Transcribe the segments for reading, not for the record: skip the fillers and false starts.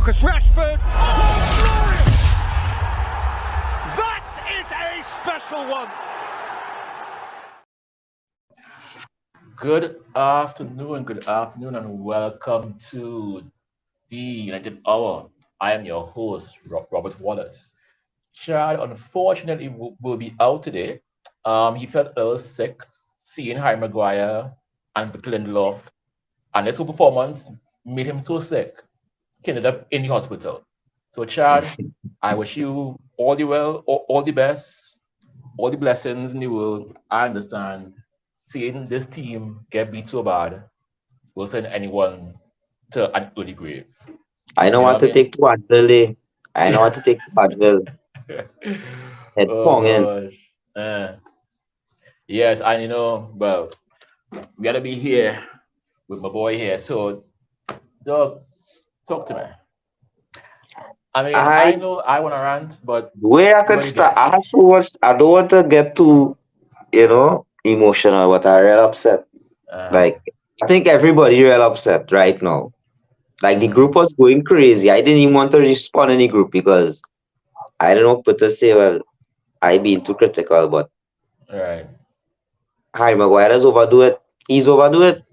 Marcus Rashford. Oh, glorious! That is a special one. Good afternoon, and welcome to the United Hour. I am your host, Robert Wallace. Chad, unfortunately, will be out today. He felt a little sick, seeing Harry Maguire and Victor Lindelof, and this whole performance made him so sick, he ended up in the hospital. So, Chad, I wish you all the well, all the best, all the blessings in the world. I understand seeing this team get beat so bad will send anyone to an early grave. I don't You know want what to I mean? take to Advil. I don't want to take to Advil. Head Oh ponging. gosh. Yes, and well, we gotta be here with my boy here. So, Doug, talk to me. I mean, I I know I want to rant, but where I could what do you start. think? I have so much. I don't want to get too, emotional, but I real upset. Uh, Like I think everybody real upset right now. Like the group mm, was going crazy. I didn't even want to respond in the group because I don't know what to say. Well, I being too critical, but right. Harry Maguire is overdo it. He's overdo it.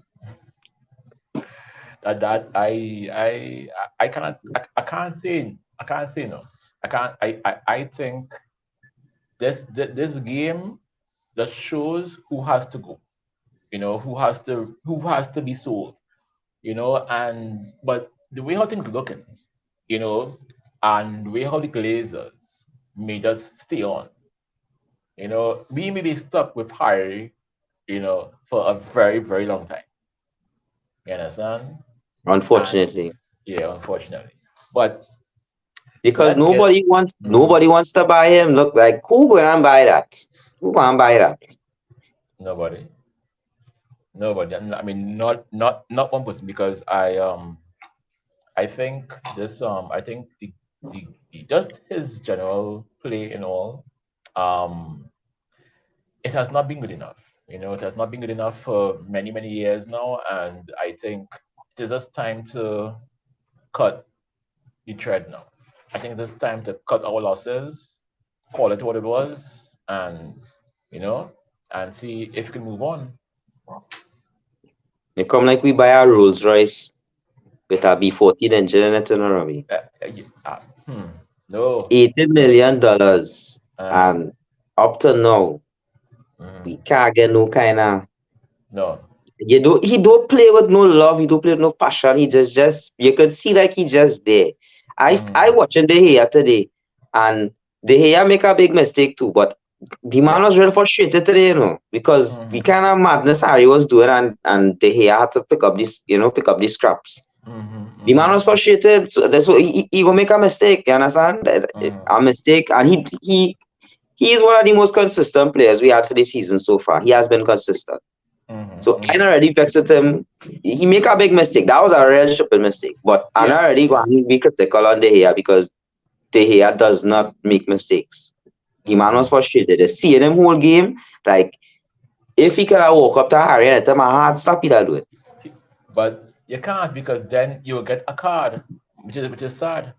That I cannot I can't say no. I think this game that shows who has to go. Who has to be sold. And but the way how things looking, you know, and the way how the Glazers made us stay on. We may be stuck with Harry, for a very, very long time. You understand? And Unfortunately, yeah, unfortunately. But because let's get mhm, nobody wants to buy him. Look, like who gonna buy that? Who gonna buy that? nobody. Nobody. I mean, not one person, because I think just his general play and all, um it has not been good enough. It has not been good enough for many, many years now, and I think it is just time to cut the thread now. I think it's just time to cut our losses, call it what it was, and you know, and see if we can move on. They come like we buy a Rolls Royce with a B14 engine in it, Robbie. Uh, uh, y- uh, hmm, no, $80 no, million. uh, And up to now, we mhm, can't get no kind of no. he don't play with no love, he don't play with no passion. He just you could see like he just there. I Mhm, watching De Gea today, and De Gea make a big mistake too, but the man yeah. was real frustrated today, because the Mhm, kind of madness Harry was doing, and De Gea had to pick up these scraps. mhm, The man was mhm, frustrated, so he will make a mistake. You understand? A mhm, mistake, and he is one of the most consistent players we had for the season so far. He has been consistent. mhm, So I mhm. already vexed with him. He make a big mistake. That was a real stupid mistake. But I Yeah, already yeah. going to be critical on De Gea because De Gea does not make mistakes. The man was Mhm. frustrated. Seeing him whole game, like if he could have walked up to Harry and tell my heart stop, he'd have do it. But you can't, because then you'll get a card, which is sad.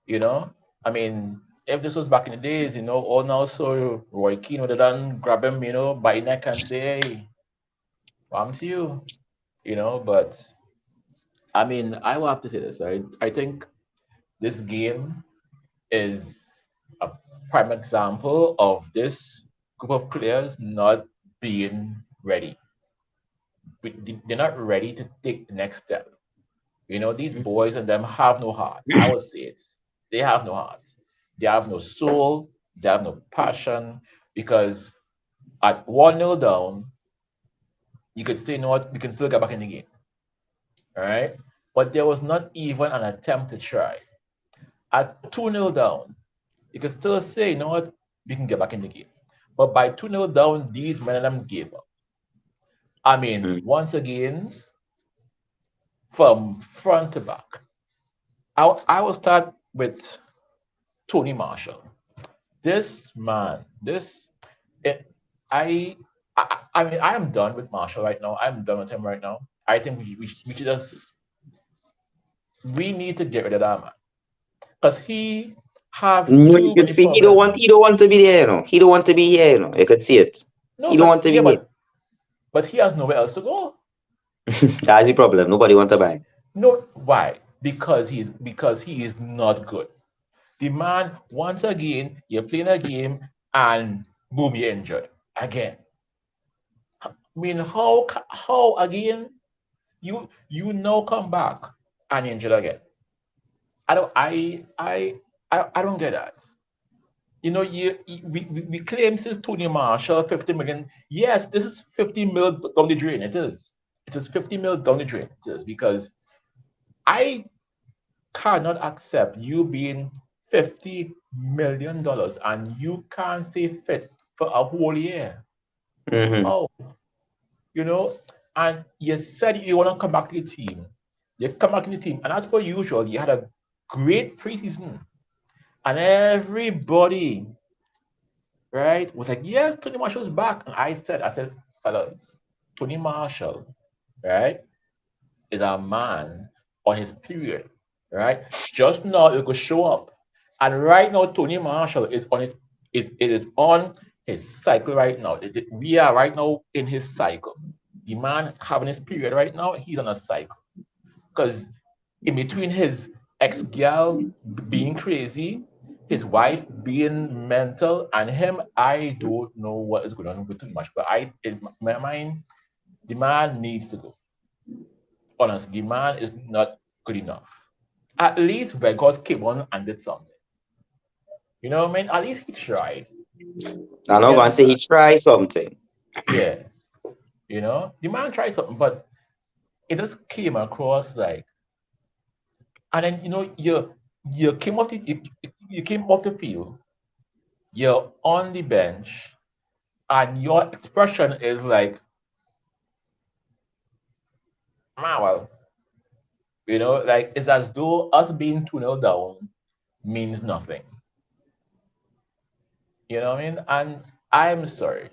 You know, I mean, if this was back in the days, or now, so Roy Keane would have done grab him, by neck and say, "Hey, I'm to you," But I mean, I will have to say this, right? I think this game is a prime example of this group of players not being ready. They're not ready to take the next step. These boys and them have no heart. I would say it. They have no heart. They have no soul. They have no passion. Because at 1-0 down, you could say, you know what, we can still get back in the game. All right. But there was not even an attempt to try. At 2-0 down, you could still say, you know what, we can get back in the game. But by 2-0 down, these men of them gave up. I mean, Mm. once again, from front to back. I will start with Tony Marshall. This man, it, I mean, I am done with Marshall right now. I'm done with him right now. I think we should just we need to get rid of that man. because he have No, you too could many see problems. he don't want to be there, you know. He don't want to be here, you know. You could see it. No, He don't but want to yeah, be but he has nowhere else to go. here. That's the problem. Nobody want to buy. No, why? Because he is not good. The man once again you're playing a game and boom you're injured again. I mean how again you now come back and you're injured again. I don't I don't get that. You know, we claim since Tony Marshall 50 million. Yes, this is 50 mil down the drain. It is. It is 50 mil down the drain. It is because I cannot accept you being $50 million and you can't stay fit for a whole year. Hmm. Oh, you know, and you said you want to come back to the team. You come back to the team, and as per usual, you had a great preseason, and everybody, right, was like, yes, Tony Marshall's back. And I said, fellas, Tony Marshall, right, is a man on his period, right? Just now it could show up. And right now, Tony Marshall is on his it is on his cycle right now. We are right now in his cycle. The man having his period right now, he's on a cycle. Because in between his ex-gal being crazy, his wife being mental, and him, I don't know what is going on with too much. But in my mind, the man needs to go. Honestly, the man is not good enough. At least Vegas came on and did something. You know what I mean? At least he tried. I'm not You gonna say he understand? tried something. Yeah. You know, the man tried something, but it just came across like, and then you came off you came off the field, you're on the bench, and your expression is like, ah, well, like it's as though us being 2-0 down means nothing. You know what I mean? And I'm sorry.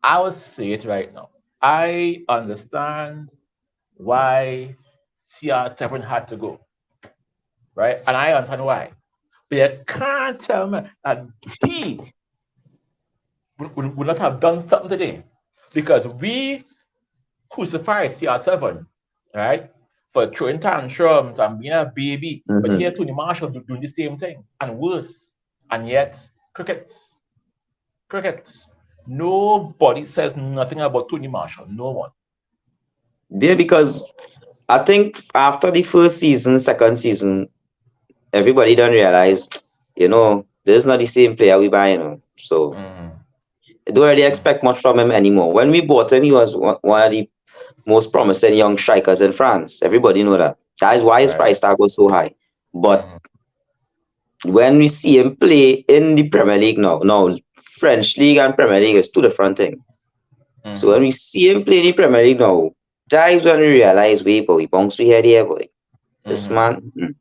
I will say it right now. I understand why CR7 had to go, right? And I understand why. But you can't tell me that he would not have done something today. Because we crucified CR7, right? For throwing tantrums and being a baby. But here Hmm. Tony Marshall doing the same thing and worse. And yet, crickets. Nobody says nothing about Tony Marshall. No one. Yeah, because I think after the first season, second season, everybody don't realize, this is not the same player we buy, So Mm, I don't really mm, expect much from him anymore. When we bought him, he was one of the most promising young strikers in France. Everybody know that. That is why his right. price tag was so high. But Mm, when we see him play in the Premier League now French League and Premier League is two different things. So when mm, we see him play in the Premier League now, that is when we realize, wait, boy, bounce we had here, boy. This mm, man,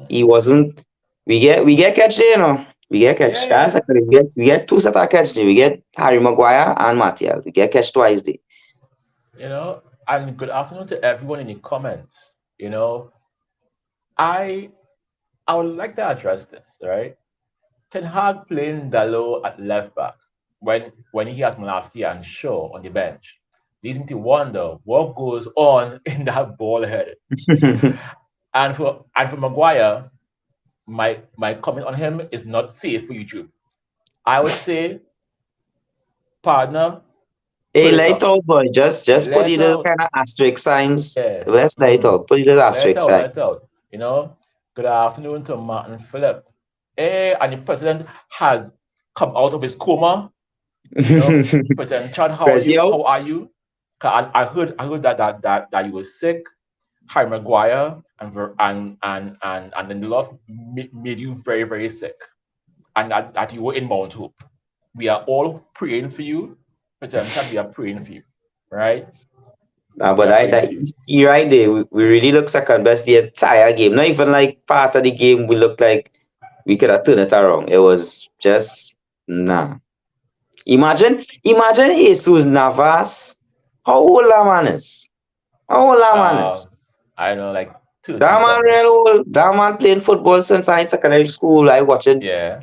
he hmm. wasn't. We get catch there, We get Yeah, catch. That's yeah. actually we get two set of catch there. We get Harry Maguire and Martial. We get catch twice there. And good afternoon to everyone in the comments. I I would like to address this, right? Ten Hag playing Dalot at left back when he has Malacia and Shaw on the bench leads me to wonder what goes on in that ball head. And for Maguire, my comment on him is not safe for YouTube. I would say, partner, Hey, put it light up. out, boy. Just put the Let little out. kind of asterisk signs. Yeah. Let's light Mm. out. Put the little Let asterisk out, let signs. out. Good afternoon to Martin Phillip. Hey, and the president has come out of his coma. President Chad, how are Press you? you out. How are you? 'Cause I heard that you were sick. Harry Maguire and then the love made you very, very sick. And that you were in Mount Hope. We are all praying for you. President Chad, we are praying for you. Right? We But are I praying that for you. you right there. We really look second best the entire game. Not even like part of the game. We looked like we could have turned it around. It was just nah. Imagine Jesus Navas. How old that man is? How old that man is? I don't know, like 30 That man something. real old. That man playing football since I in secondary school. I watching Yeah,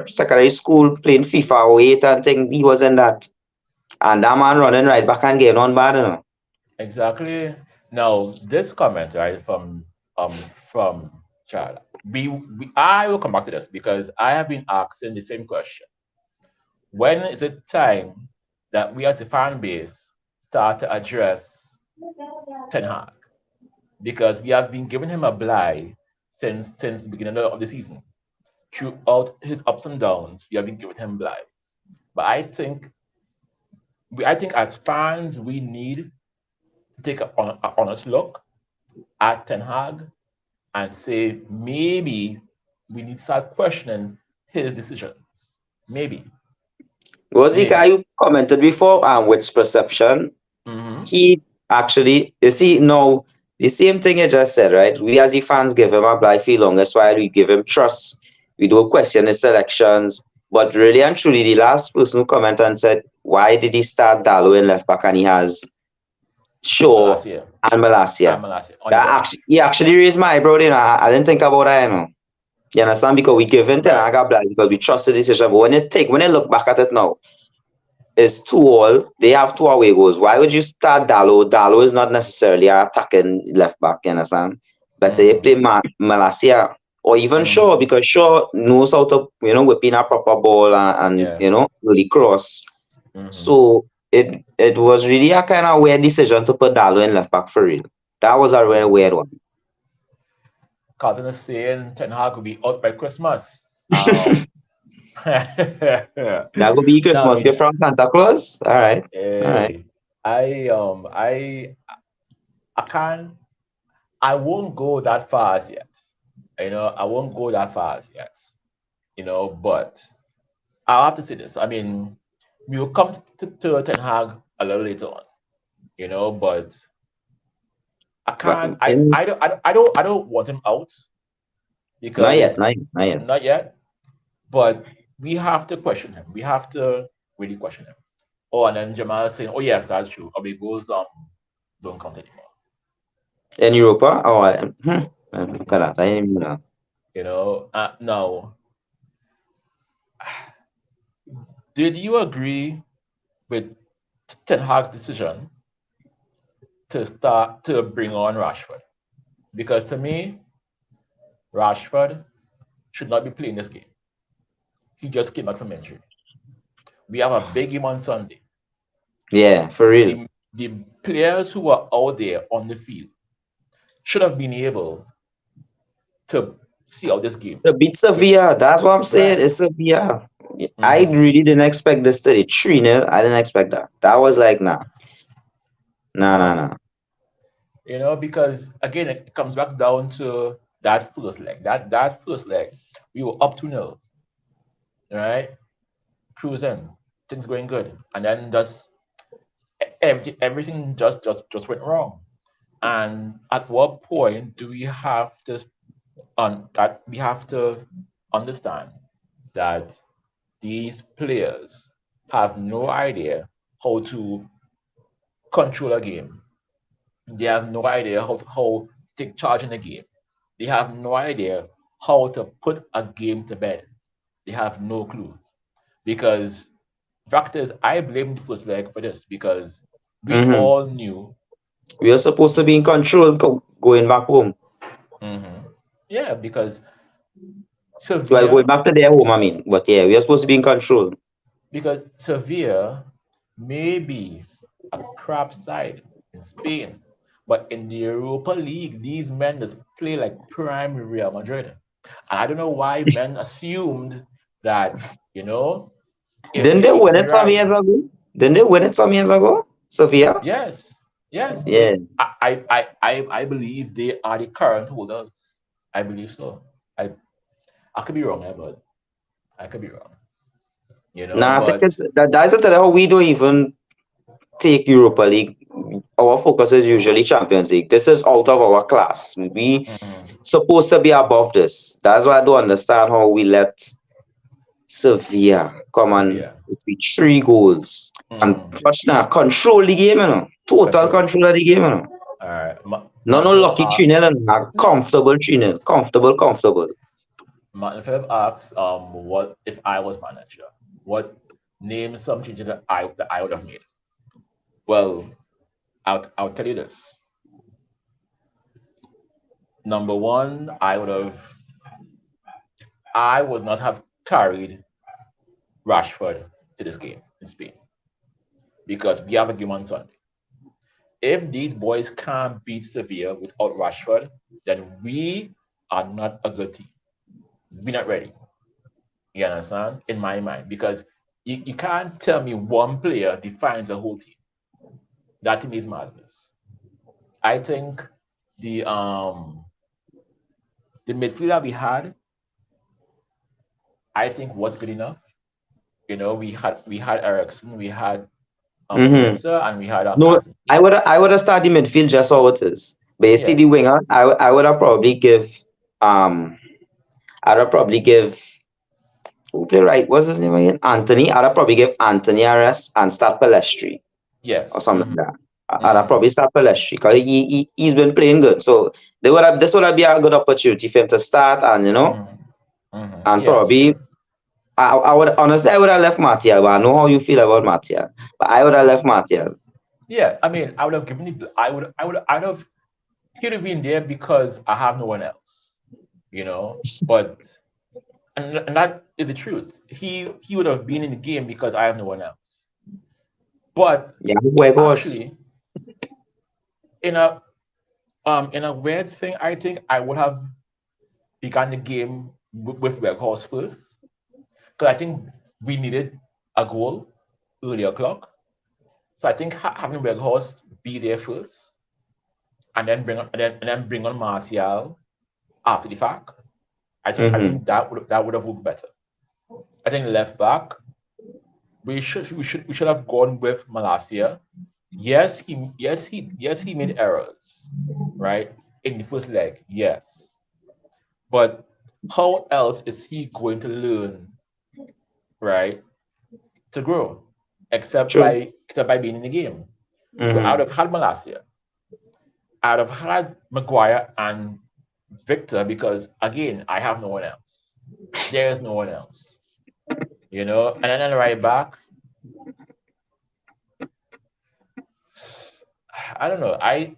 secondary school playing FIFA 08 and thing. He was in that. And that man running right back and getting on bad, you know. exactly. Now, this comment, right, from Charlie. I will come back to this because I have been asking the same question. When is it time that we as a fan base start to address Ten Hag? Because we have been giving him a blight since the beginning of the season. Throughout his ups and downs, we have been giving him blights. But I think as fans, we need to take a honest look at Ten Hag and say maybe we need to start questioning his decisions. Maybe, Was the maybe. guy who commented before with perception? Mm-hmm. He actually, you see, no, the same thing you just said, right? We as the fans give him a blind feel longest while we give him trust. We don't question his selections. But really and truly, the last person who commented and said, why did he start Dalo in left back and he has Shaw Malasia and Malasia? and Malasia on the That bench. actually, he actually raised my eyebrow, you know. I didn't think about that, you know. You understand? Because we give him Right. Tenaga blind because we trust the decision. But when you look back at it now, it's 2-all. They have two away goals. Why would you start Dalo? Dalo is not necessarily an attacking left back, you understand? Better you play Mm-hmm. Malasia or even Shaw Mm-hmm. because Shaw knows how to, whip in a proper ball and Yeah. really cross. Mm-hmm. So it was really a kind of weird decision to put Dalo in left back for real. That was a real Mm-hmm. weird one. Carlton is saying Ten Hag will be out by Christmas. No, That would be I Christmas mean, gift from Santa Claus. All right. All right. eh, I can't. I won't go that far as yet. I won't go that far as yet. But I'll have to say this. I mean, we will come to Ten Hag a little later on. But I But can't. I don't want him out not yet, because not yet, not yet. not yet. But we have to question him. We have to really question him. Oh, and then Jamal is saying, "Oh yes, that's true. Our goals don't count anymore." In Europa? Oh, look at that. I didn't even know. Now, did you agree with Ten Hag's decision to start to bring on Rashford? Because to me, Rashford should not be playing this game. He just came back from injury. We have a big game on Sunday. Yeah, for real. The players who are out there on the field should have been able to see out this game. To beat With Sevilla, that's what I'm saying. right. It's Sevilla. I Mm-hmm. really didn't expect this to be 3-0. I didn't expect that. That was like, nah, nah, nah, No. nah. Because again, it comes back down to that first leg. That first leg, we were up to 0, right? Cruising, things going good, and then just everything just went wrong. And at what point do we have to on that we have to understand that these players have no idea how to control a game. They have no idea how to take charge in a game. They have no idea how to put a game to bed. They have no clue. Because fact is, I blame the first leg for this because we Mm-hmm. all knew. We were supposed to be in control going back home. Mhm. Yeah, because Well, going Sevilla, back to their home, I mean. But yeah, we are supposed to be in control. because Sevilla may be a crap side in Spain, but in the Europa League, these men just play like prime Real Madrid. And I don't know why men assumed that, if Didn't they they eat win it it some right. years ago? Didn't they win it some years ago? Sophia? Yes, yes, Yeah. I believe they are the current holders. I believe so. I could be wrong, but I could be wrong. Nah, I think But that's the how we don't even take Europa League. Our focus is usually Champions League. This is out of our class. We mm, supposed to be above this. That's why I don't understand how we let Sevilla come and Sevilla. with 3 goals and Mm, touch now control the game, Total control. control of the game, All right. No, no Martin Phillips lucky 3-0 and a no, comfortable 3-0. Comfortable. Martin Phillips asks, what if I was manager? What name some changes that I would have made? Well, I'll tell you this. Number one, I would not have carried Rashford to this game in Spain because we have a game on Sunday. If these boys can't beat Sevilla without Rashford, then we are not a good team. We're not ready. You understand? In my mind, because you can't tell me one player defines a whole team. That to me is madness. I think the um the midfielder we had, I think was good enough. We had Ericsson, we had Mm-hmm. Smith, and we had No, Hassan. I would have started midfield just how it is. But you see Yeah. the winger, I would have probably um I'd have probably give who play right, what's his name again? Anthony. I'd have probably give Anthony a rest and start Palestri or Yes. something like that. I'd have Hmm. probably start Palestri because he's been playing good. So this would have been a good opportunity for him to start and Hmm. and Yes. probably True. I would honestly I would have left Martial, but I know how you feel about Martial. But I would have left Martial. Yeah. I mean, I would have given it. I'd have. He'd have been there because I have no one else. But and that is the truth. He would have been in the game because I have no one else. But Yeah, where goes. actually, in a weird thing, I think I would have begun the game with Weghorst first because I think we needed a goal earlier clock. So I think having Weghorst be there first and then bring on Martial after the fact. I think that would have worked better. I think left back we should have gone with Malasia. Yes he made errors, right, in the first leg. Yes, but how else is he going to learn, right, to grow, True. except by being in the game? Because I would Mm-hmm. have had Malasia, I'd have had Maguire and Victor because again I have no one else. There's no one else, and then right back. I don't know. I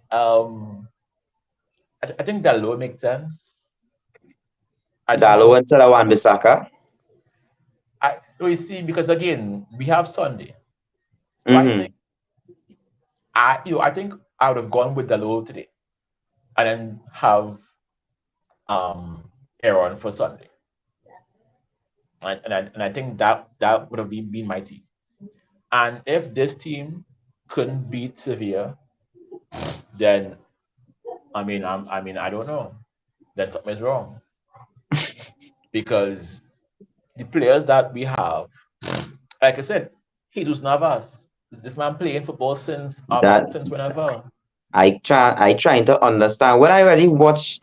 think that low makes sense. I think Dalo so. and Salawan Bissaka. You see, because again, we have Sunday. So I Mm-hmm. think I think I would have gone with the low today and then have Aaron for Sunday. And I think that would have been my team. And if this team couldn't beat Sevilla, then I mean I don't know. Then something is wrong because the players that we have, like I said, Jesus Navas. This man playing football since That whenever. I trying to understand. When I already watch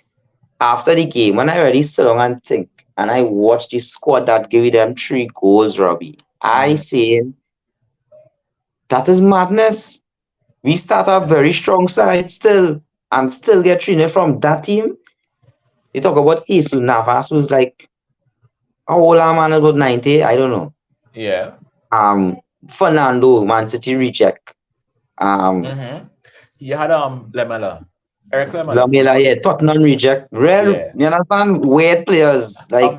after the game, when I already sit down and think, and I watch the squad that gave them 3 goals, Robbie, I Mm, say that is madness. We start a very strong side still and still get 3 from that team. You talk about Jesus Navas who's like how old a man about 90, I don't know. yeah. Um Fernando, Man City reject. Mm-hmm. He had Lamela, Eric Lamela. Lamela, yeah, Tottenham reject. Rare, Yeah. you understand? Weird players like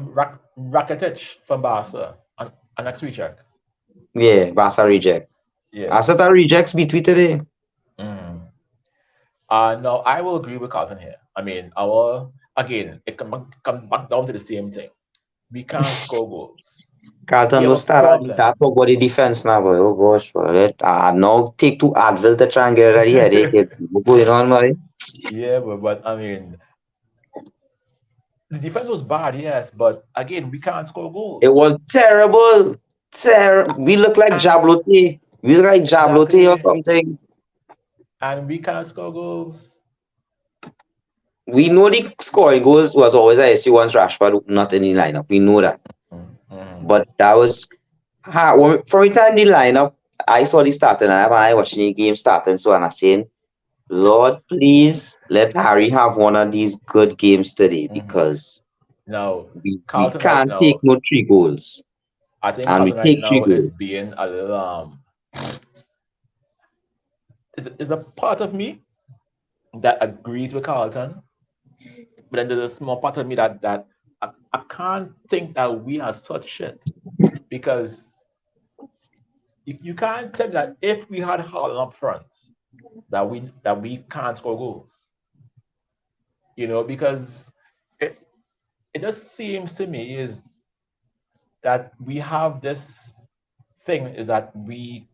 Rakitic from Barca and next week check. yeah, Barca reject. Yeah. Asata rejects be tweeted today. Mm. No, I will agree with Carlton here. I mean, it comes back down to the same thing. We can't score goals. We Carlton have no a start at problem. that for body defense now, boy. Oh gosh, for it. Now take 2 Advil to try and get ready headache. What's going on, man? Yeah, but I mean, the defense was bad, yes, but again, we can't score It goals. was terrible. We look like And Jablote. We look like Jablote or exactly, something. and we can't score goals. We know the scoring goals was always ISU once Rashford not in the lineup. We know that. Mm-hmm. But that was from the time the lineup, I saw the starting lineup and I watching the game starting, so and I saying, Lord, please let Harry have one of these good games today Hmm. because Now, we Carlton right can't take now, no 3 goals. I think And we Carlton right take three now is goals. being a little is a part of me that agrees with Carlton, but then there's a small part of me that I can't think that we are such shit because you can't tell me that if we had Haaland up front that we can't score goals, because it it just seems to me is that we have this thing is that we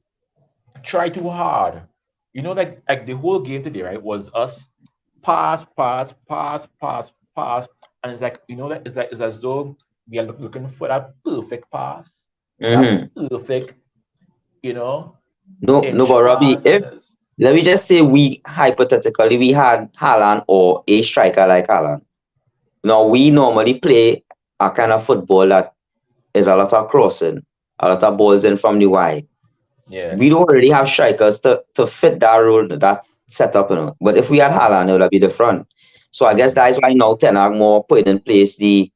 try too hard. Like the whole game today, right, was us pass, pass, pass, pass, pass, and it's like that it's as though we are looking for that perfect pass, that Hmm. perfect, you know, No, no, inch but Robbie, pass, if and it's, let me just say we hypothetically we had Haaland or a striker like Haaland. Now we normally play a kind of football that is a lot of crossing, a lot of balls in from the wide. yeah, We don't really have strikers to fit that role, that setup. But if we had Haaland, it would be different. So I guess hmm, that is why now Ten Hag more putting in place you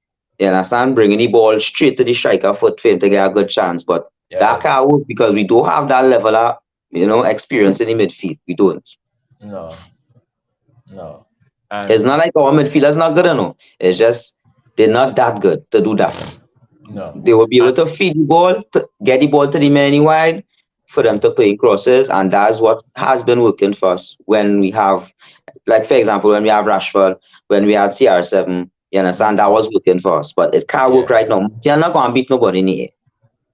understand, bringing the ball straight to the striker foot for him to get a good chance. But that yeah, can't work because we don't have that level of experience in the midfield. We don't. no, no, It's and not like our midfielders not good enough. It's just they're not that good to do that. no, They will be able and to feed the ball, to get the ball to the man wide for them to play crosses, and that's what has been working for us when we have, like for example, when we have Rashford, when we had CR7, you understand, that hmm, was working for us. But it can't work yeah, right now. They're not gonna beat nobody in the air.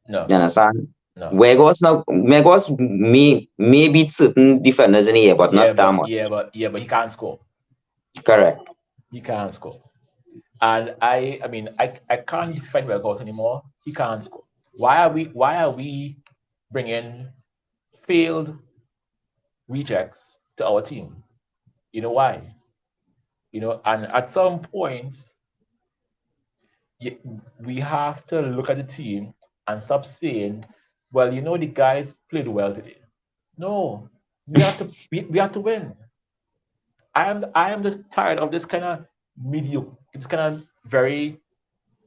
no, You understand? no. Wegos may beat certain defenders in the air, but Yeah, not that but much. yeah, but he can't score. Correct. He can't score. And I mean, I can't defend Welkos anymore. He can't score. Why are we bringing failed rejects to our team? You know why? And at some point, we have to look at the team and stop saying, well, the guys played well today. No, we have to win. I am just tired of this kind of mediocre, it's kind of very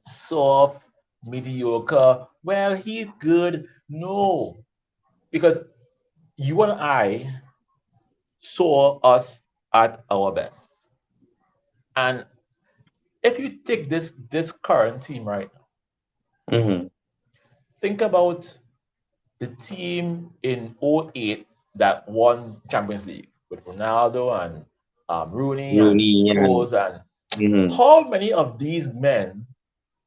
soft, mediocre. Well, he's good. No, because you and I saw us at our best. And if you take this current team right now, Mm-hmm. think about the team in '08 that won Champions League with Ronaldo and Rooney and Rooney and Scholes, and mhm. how many of these men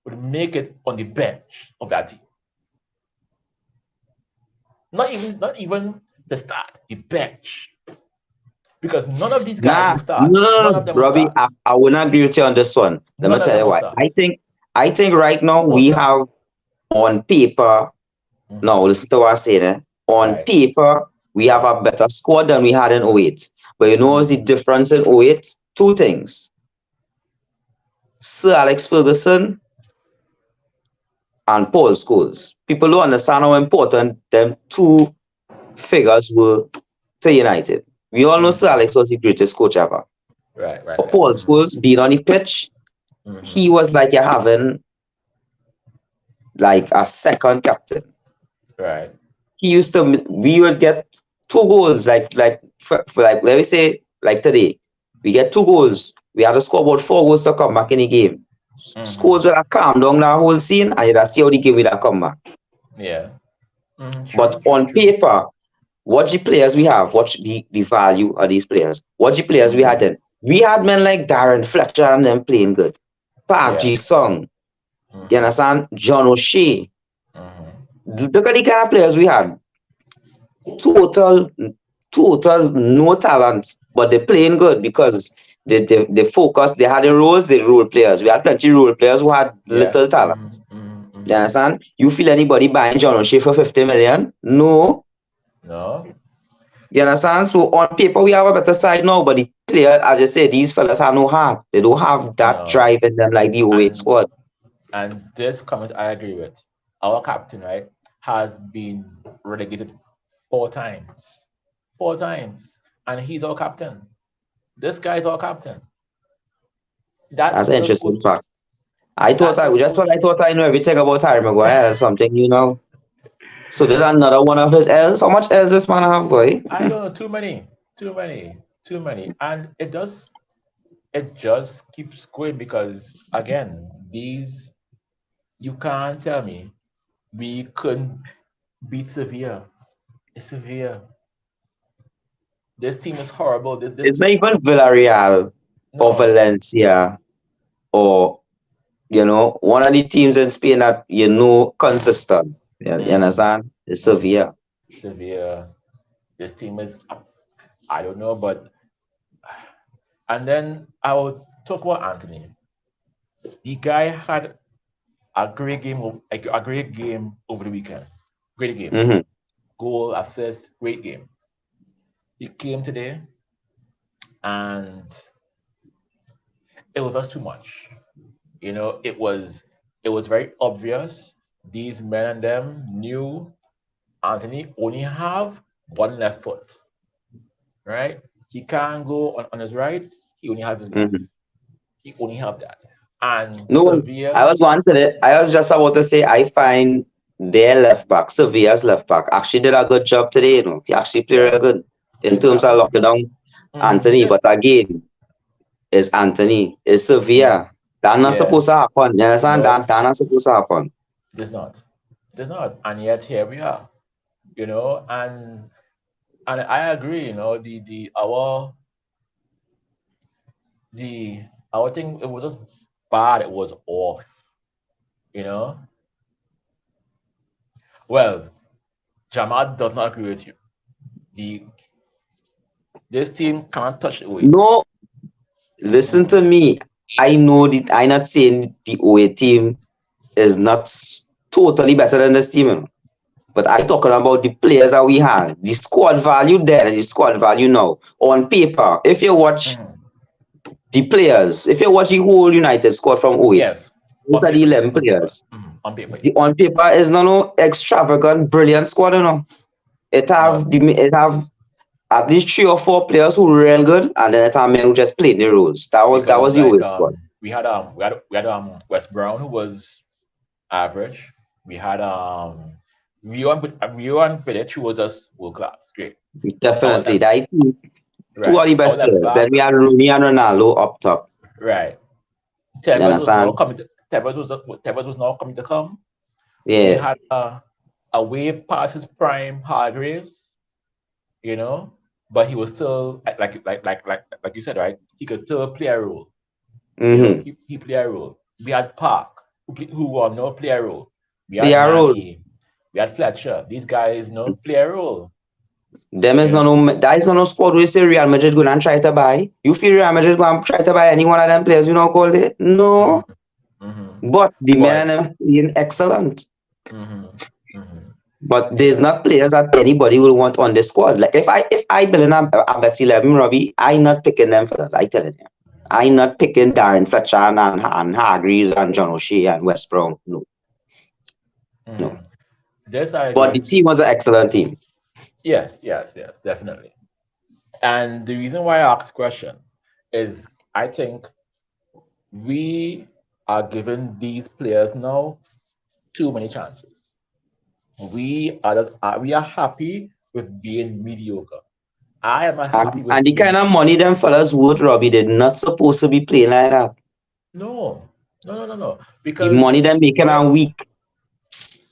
would make it on the bench of that team? Not even the start, the bench. Because none of these guys Nah, will start. no, no, None no, of them will Robbie, start. I will not agree with you on this one. Let me None of tell them you will why. start. I think right now Of we course not. have on paper. Hmm. No, listen to what I say there. On Right. paper, we have Right. a better squad than we had in '08. But you know what's the Hmm. difference in '08? Two things. Sir Alex Ferguson and Paul Scholes. People don't understand how important them two figures were to United. We all know Sir Hmm. Alex was the greatest coach ever. Right. Right. But Right. Paul Hmm. Scholes being on the pitch, he Hmm. was like you're having like a second captain. Right. We would get 2 goals, for like, let me say, like today, we get 2 goals. We had to score about 4 goals to come back in the game. Hmm. Scores would have calmed down that whole scene, and you'd have see how the game would have come back. Yeah. True. But True. on True. paper, watch the players we have, watch the value of these players. Watch the players we had Hmm. then. We had men like Darren Fletcher and them playing good. Park Yeah. Ji Sung, you Hmm. understand? John O'Shea. Hmm. Look at the kind of players we had. Total, total no talent, but they're playing good because they focus. They had the roles, the role players. We had plenty of role players who had Yeah. little talent. Hmm. Hmm. You Hmm. understand? You feel anybody buying John O'Shea for 50 million? No. No. You understand? So on paper, we have a better side now, but the players, as I say, these fellas have no heart. They don't have that No. drive in them like the '08 And squad. and this comment I agree with. Our captain, right, has been relegated 4 times. 4 times. and he's our captain. This guy's our captain. That That's an other coach, interesting fact. I thought that I other just coach, what I thought I knew everything about Harry Maguire or something, you know. So there's another one of his L's. How much L's this man have, boy? I don't know, too many, too many, too many, and it just keeps going because again, these you can't tell me we couldn't beat Sevilla. It's Sevilla. This team is horrible. This It's not even Villarreal or no. Valencia or one of the teams in Spain that consistent. You Mm, understand? It's mm, Sevilla. Sevilla. This team is I don't know, but and then I will talk about Anthony. The guy had a great game, a great game over the weekend. Great game, Hmm. goal, assist, great game. He came today, and it was just too much. It was very obvious. These men and them knew Anthony only have one left foot, right? He can't go on his right. He only have his left. Hmm. He only have that. And No, I Sevilla, was wanted it. I was just about to say I find their left back, Sevilla's left back, actually did a good job today. He actually played real yeah, good in terms of exactly. locking down He Anthony. did. But again, it's Anthony, it's Mm, Sevilla. That's not yeah, supposed to happen. You understand? no, That's not supposed to happen. it is not. It is not. And yet here we are. And I agree. The our thing, it was just bad. It was off. You know. Well, Jamal does not agree with you. The This team can't touch it away. No, listen Mm, to me. I know that I'm not saying the OA team is not totally better than this team. But I talking about the players that we had, the squad value then and the squad value now. On paper, if you watch mm. the players, if you watch the whole United squad from 08, Yes, those on are the paper, yes, 11 on paper. players. On paper, The yes. on paper is no extravagant, brilliant squad. No, It have at least 3 or 4 players who were real good, and then it have men who just played the roles. That was because the like 08 squad. we had West Brown, who was average. We had Rio and Village, who was just world class, great. Our Definitely, left that two right, are the our best left players. back Then we had Rooney and Ronaldo up top. right. You understand? Tevez was now coming to come. We Yeah, had a wave past his prime Hargraves, you know, but he was still like you said, right? He could still play a role. mm-hmm. He played a role. We had Park, who no play a role. We They had are all. Nani. We had Fletcher. These guys, play a role. Them is You no know. no that is no squad we say Real Madrid go and try to buy. You feel Real Madrid go and try to buy any one of them players you know called it? hmm No. hmm But the men But and them playing excellent. hmm hmm But there's yeah, not players that anybody will want on the squad. Like if I build a best 11, Robbie, I not picking them for that. I tell you. I not picking Darren Fletcher and Hargreaves and John O'Shea and West Brown. No, no. hmm this I agree But the with you. team was an excellent team. Yes, yes, yes, definitely. And the reason why I asked the question is I think we are giving these players now too many chances. We are happy with being mediocre. I am not happy And with the kind being of money them fellas would Robbie did not supposed to be playing like that. no, no, no, no, no. The Because money them making a when week.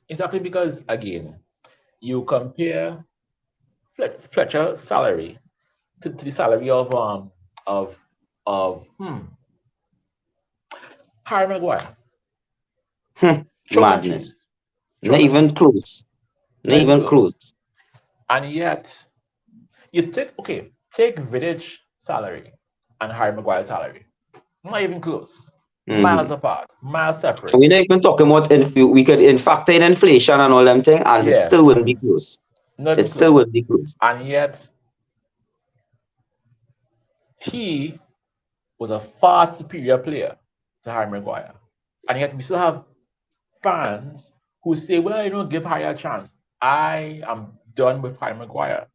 exactly because again, you compare Fletcher's salary to the salary of of Harry Maguire. Chalk and Madness. cheese. Not Chalk and even cheese. close. Not Not even even close. close. And yet take Vidic salary and Harry Maguire salary. Not even close. Miles Mm-hmm. apart, miles And we're separate. not even talking about we could factor in inflation and all them things, and it Yes, still wouldn't be close. not It even still close. wouldn't be close. And yet he was a far superior player to Harry Maguire. And yet we still have fans who say, well, give Harry a chance. I am done with Harry Maguire.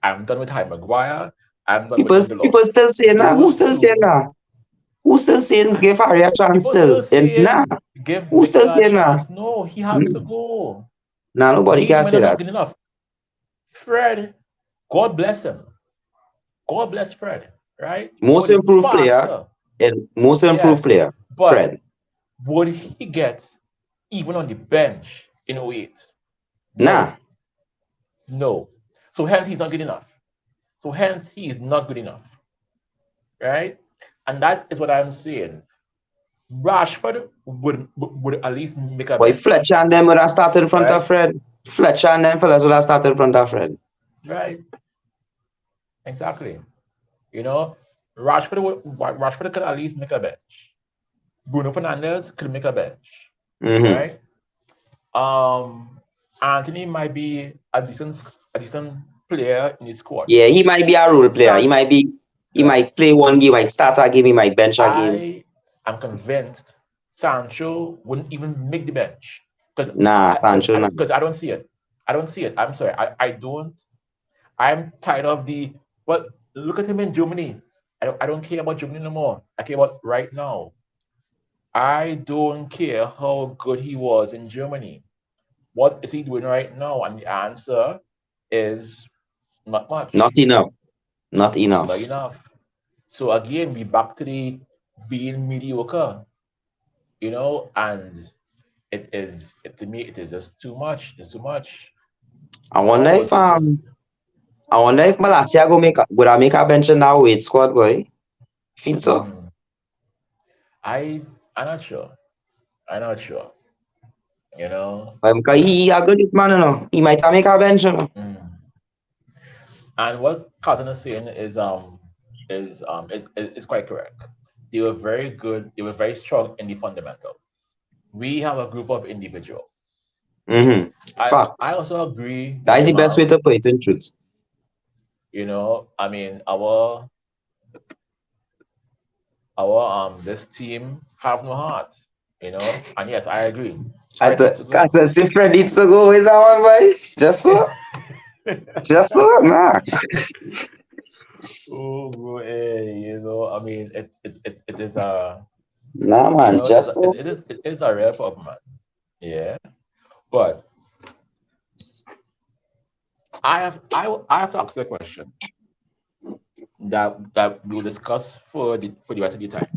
I'm done with Harry Maguire. I'm not People breaking the law. people still saying that. Who's Those still saying two, that? Who's still saying give Harry a chance people still? still And nah, saying give who's still Victor a saying that? chance. No, he has to Mm. go. Nah, nobody He can might say not be that. good enough. Fred, God bless him. God bless Fred, right? Most But he's improved player faster. and most improved Yes. player, But Fred. would he get even on the bench in '08? No. Nah, No. So hence he's not good enough. So hence he is not good enough. Right? And that is what I'm saying. Rashford would at least make a boy, bench. Fletcher and them would have started in front of Right? Fred. Fletcher and them fellas would have started in front of Fred. Right. Exactly. You know, Rashford could at least make a bench. Bruno Fernandes could make a bench. Mm-hmm. Right? Um Anthony might be a decent player in his squad. Yeah, he might be a role player. San He right. might play one game, might start a game, he might bench a game. I am convinced Sancho wouldn't even make the bench because Nah, I because Sancho, I, nah. because I don't see it. I don't see it. I'm sorry. I don't. I'm tired of the. But look at him in Germany. I don't care about Germany no more. I care about right now. I don't care how good he was in Germany. What is he doing right now? And the answer is not Not much, enough. Not not enough. enough. So again, we back to the being mediocre, and to me it is just too much. It's too much. I wonder if It's just Malasia would I make a bench in that weight squad, boy. Feel so? mm, I I'm not sure. I'm not sure. You know. Because he a good man, you know. He might have make a bench, you know. Mm. And what Carlton is saying is quite correct. They were very good. They were very strong in the fundamentals. We have a group of individuals. Mm-hmm. I Facts. also agree That with is the best way Jamal. to put it in truth. I mean our this team have no heart. And yes, I agree. Fred needs to go. If Fred needs to go, is that one, boy? Just so? Just so? Nah. Oh, bro, I mean, it is Nah, man. Just so? it is a rare problem, man. Yeah, but I have to ask the question that we'll discuss for the rest of the time.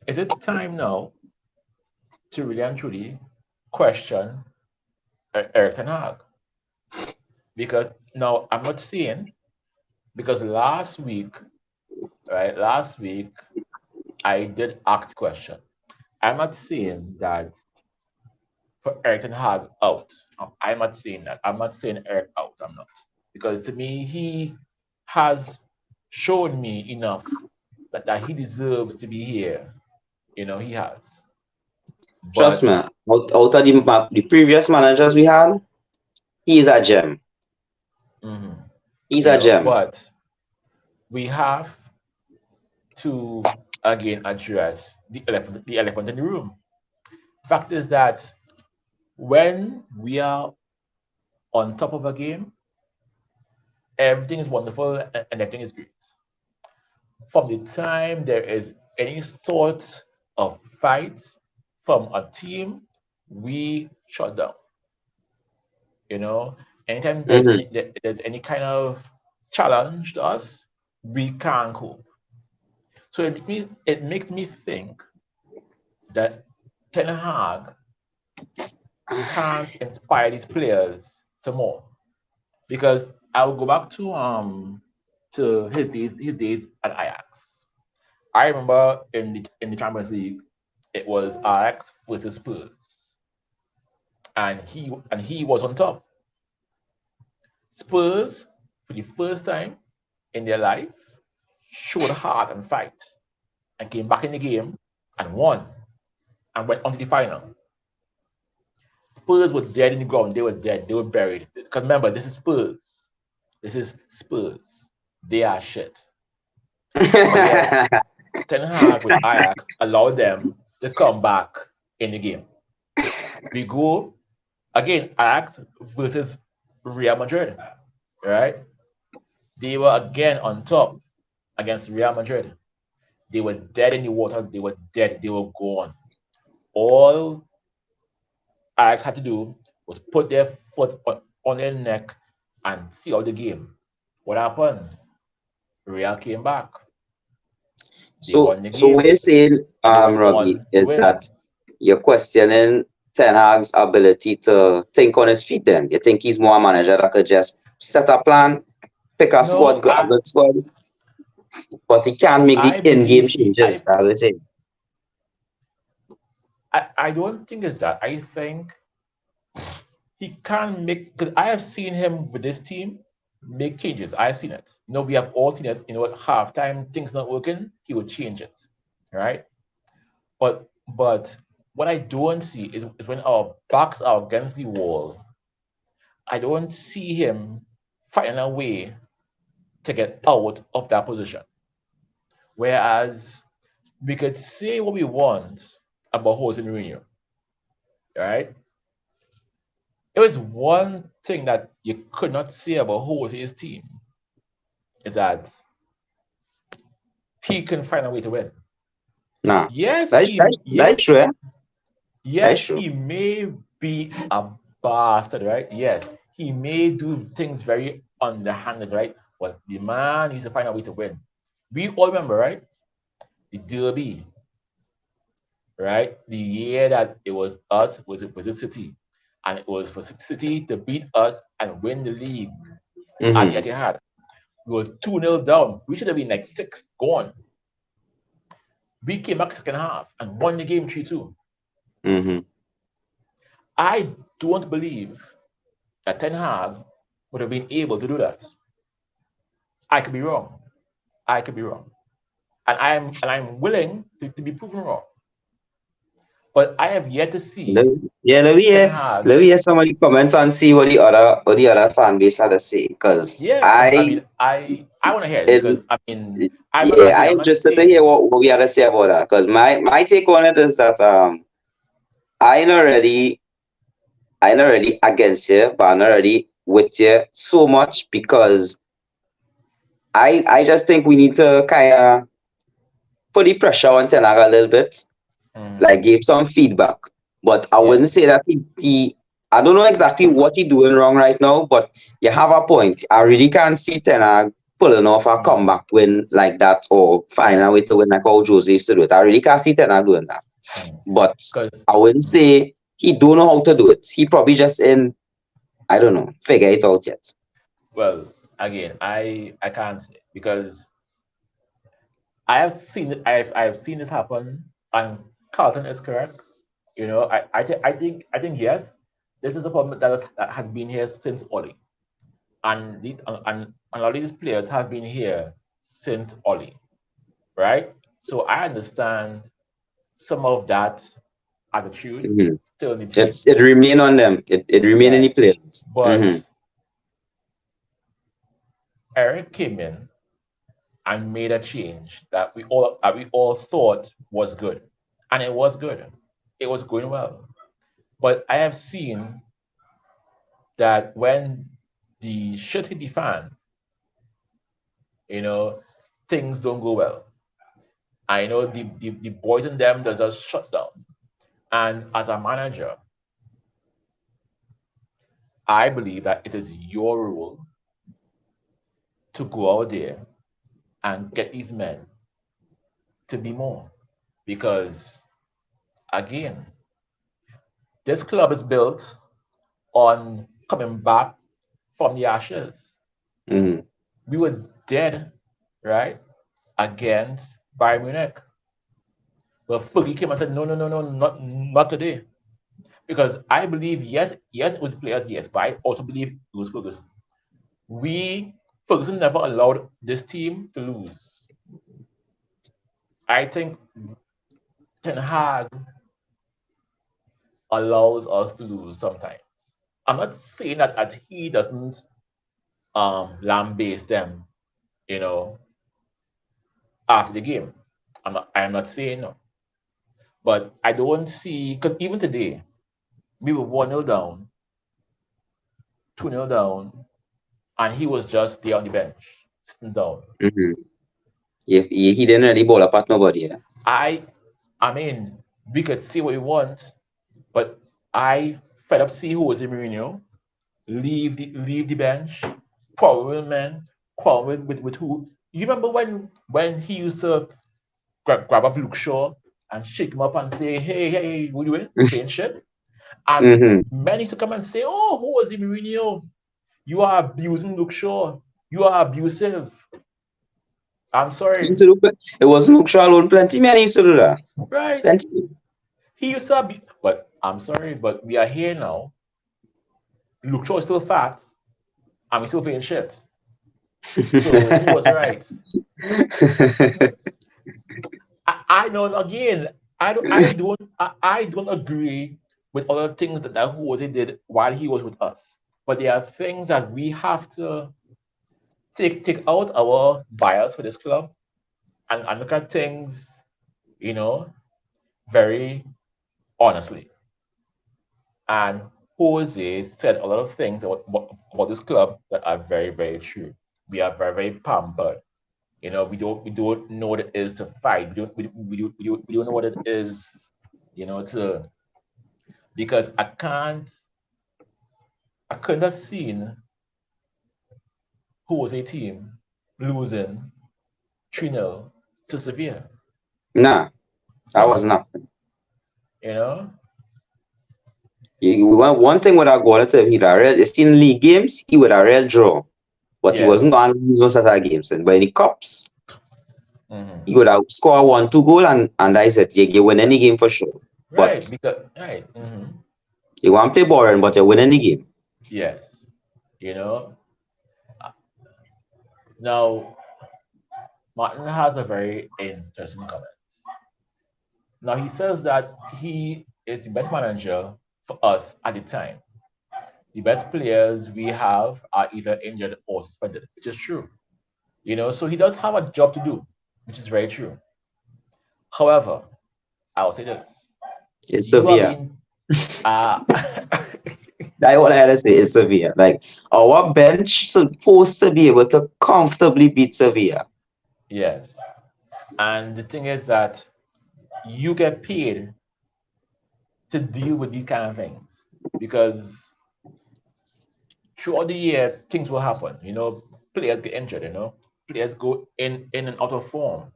Is it time now to really and truly question Eric Ten Hag? Because now I'm not saying because last week, right? Last week I did ask the question. I'm not saying that for Eric Ten Hag out. I'm not saying that. I'm not saying Eric out. I'm not. Because to me, he has shown me enough that he deserves to be here. He has. Trust But, me. Out of the previous managers we had, he is a gem. mhm, He's a gem. but we have to again address the elephant in the room. Fact is that when we are on top of a game, everything is wonderful and everything is great. From the time there is any sort of fight from a team, we shut down. You know, anytime Mm-hmm. there's any kind of challenge to us, we can't cope. So it makes me think that Ten Hag can't inspire these players to more because I will go back to his days at Ajax. I remember in the Champions League, it was Ajax versus Spurs, and he was on top. Spurs, for the first time in their life, showed heart and fight, and came back in the game and won and went on to the final. Spurs were dead in the ground. They were dead. They were buried. Because remember, this is Spurs. This is Spurs. They are shit. But yet, Ten Hag with Ajax allowed them to come back in the game. We go again, Ajax versus Real Madrid, right? They were again on top against Real Madrid. They were dead in the water. They were dead. They were gone. All Ajax had to do was put their foot on their neck and see out the game. What happened? Real came back. They So, won the so what game, you're saying, and they went Robbie, on to is win. that you're questioning Ten Hag's ability to think on his feet. Then you think he's more a manager that could just set a plan, pick a No, squad, a good squad, but he can't make the I in-game believe he. changes. I would say. I don't think it's that. I think he can make. Because I have seen him with this team make changes. I've seen it. We have all seen it. At halftime things not working, he would change it, right? But what I don't see is when our backs are against the wall, I don't see him finding a way to get out of that position. Whereas we could say what we want about Jose Mourinho, right? It was one thing that you could not say about Jose's team is that he can find a way to win. Nah, Yes, that's he that, that's yes true. That's yes true. he may be a bastard, right? Yes, he may do things very underhanded, right? But the man needs to find a way to win. We all remember, right? The derby, right? The year that it was us was the City, and it was for City to beat us and win the league at the Mm-hmm. Etihad. We were 2-0 down. We should have been like six gone. We came back second half and won the game 3-2. Mm-hmm. I don't believe that Ten Hag would have been able to do that. I could be wrong. I could be wrong. And I'm willing to be proven wrong. But I have yet to see Yeah, Ten Hag. let me hear some of the comments and see what the other fan base had to say. Cause Yeah, I mean I want to hear it it, because I mean I'm not yeah, again. I'm I'm not interested to hear saying. what we had to say about that. Cause my take on it is that I not really I not really against you, but I'm not really with you so much because I just think we need to kind of put the pressure on Tenaga a little bit, Mm, like give some feedback. But I yeah. wouldn't say that he I don't know exactly what he doing wrong right now, but you have a point. I really can't see Tenag pulling off a Mm, comeback win like that or finding yeah. a way to win like how Jose used to do it. I really can't see Tenag doing that. But Because I wouldn't say he don't know how to do it. He probably just in I don't know, figure it out yet. well, again, I can't say because I have seen this happen, and Carlton is correct. I think yes, this is a problem that has been here since Oli, and a lot of these players have been here since Oli, right? So I understand some of that attitude Mhm. still in the team. It remain on them. It remain in the Yes, players. but Eric came in and made a change that we all thought was good, and it was good. It was going well. But I have seen that when the shit hit the fan, you know, things don't go well. I know the boys in them does just shut down. And as a manager, I believe that it is your role to go out there and get these men to be more. Because again, this club is built on coming back from the ashes. Mm-hmm. We were dead, right, against Bayern Munich. But Fergie came and said, no, no, no, no, not today. Because I believe, yes, it was players, yes, but I also believe it was Ferguson. Ferguson never allowed this team to lose. I think Ten Hag allows us to lose sometimes. I'm not saying that he doesn't lambaste them, you know, after the game. I'm not saying no. But I don't see because even today we were 1-0 down, 2-0 down, and he was just there on the bench. sitting down. Mm-hmm. He didn't really bowl up at nobody. Yeah. I I mean, we could see what we want, but I fed up see who was in Mourinho, leave the bench, quarrel with men, quarrel with who. You remember when he used to grab up Luke Shaw and shake him up and say, hey, what you doing? You playing shit? And Mm-hmm. many to come and say, oh, who was in Mourinho? You are abusing Luke Shaw. You are abusive. I'm He sorry. used to do it wasn't Luke Shaw alone. Plenty man used to do that. Right. Plenty. He used to abuse. But I'm sorry, but we are here now. Luke Shaw is still fat, and we still paying shit. So who was right? I know again. I don't agree with other things that Jose did while he was with us. But there are things that we have to take out our bias for this club and look at things, you know, very honestly. And Jose said a lot of things about this club that are very, very true. We are very, very pampered. We don't know what it is to fight. We don't know what it is, to because I couldn't have seen who was a team losing 3-0 to Sevilla. Nah, that was No, not. you know? One thing with our goal to him, he'd a real, you seen league games, he would a real draw. But he Yes. wasn't going to lose most of our games. And by the cups, Hmm. he would have score 1, 2 goal and I said, you win any game for sure. Right, But because right. you want to play boring, but you win any game. Yes. You know. Now Martin has a very interesting comment. Now he says that he is the best manager for us at the time. The best players we have are either injured or suspended, which is true. So he does have a job to do, which is very true. However, I'll say this: It's you are severe. being, uh, That's what I had to say. It's severe. Like our bench supposed to be able to comfortably beat Sevilla. yes. And the thing is that you get paid to deal with these kind of things because throughout the year things will happen. Players get injured. Players go in and out of form.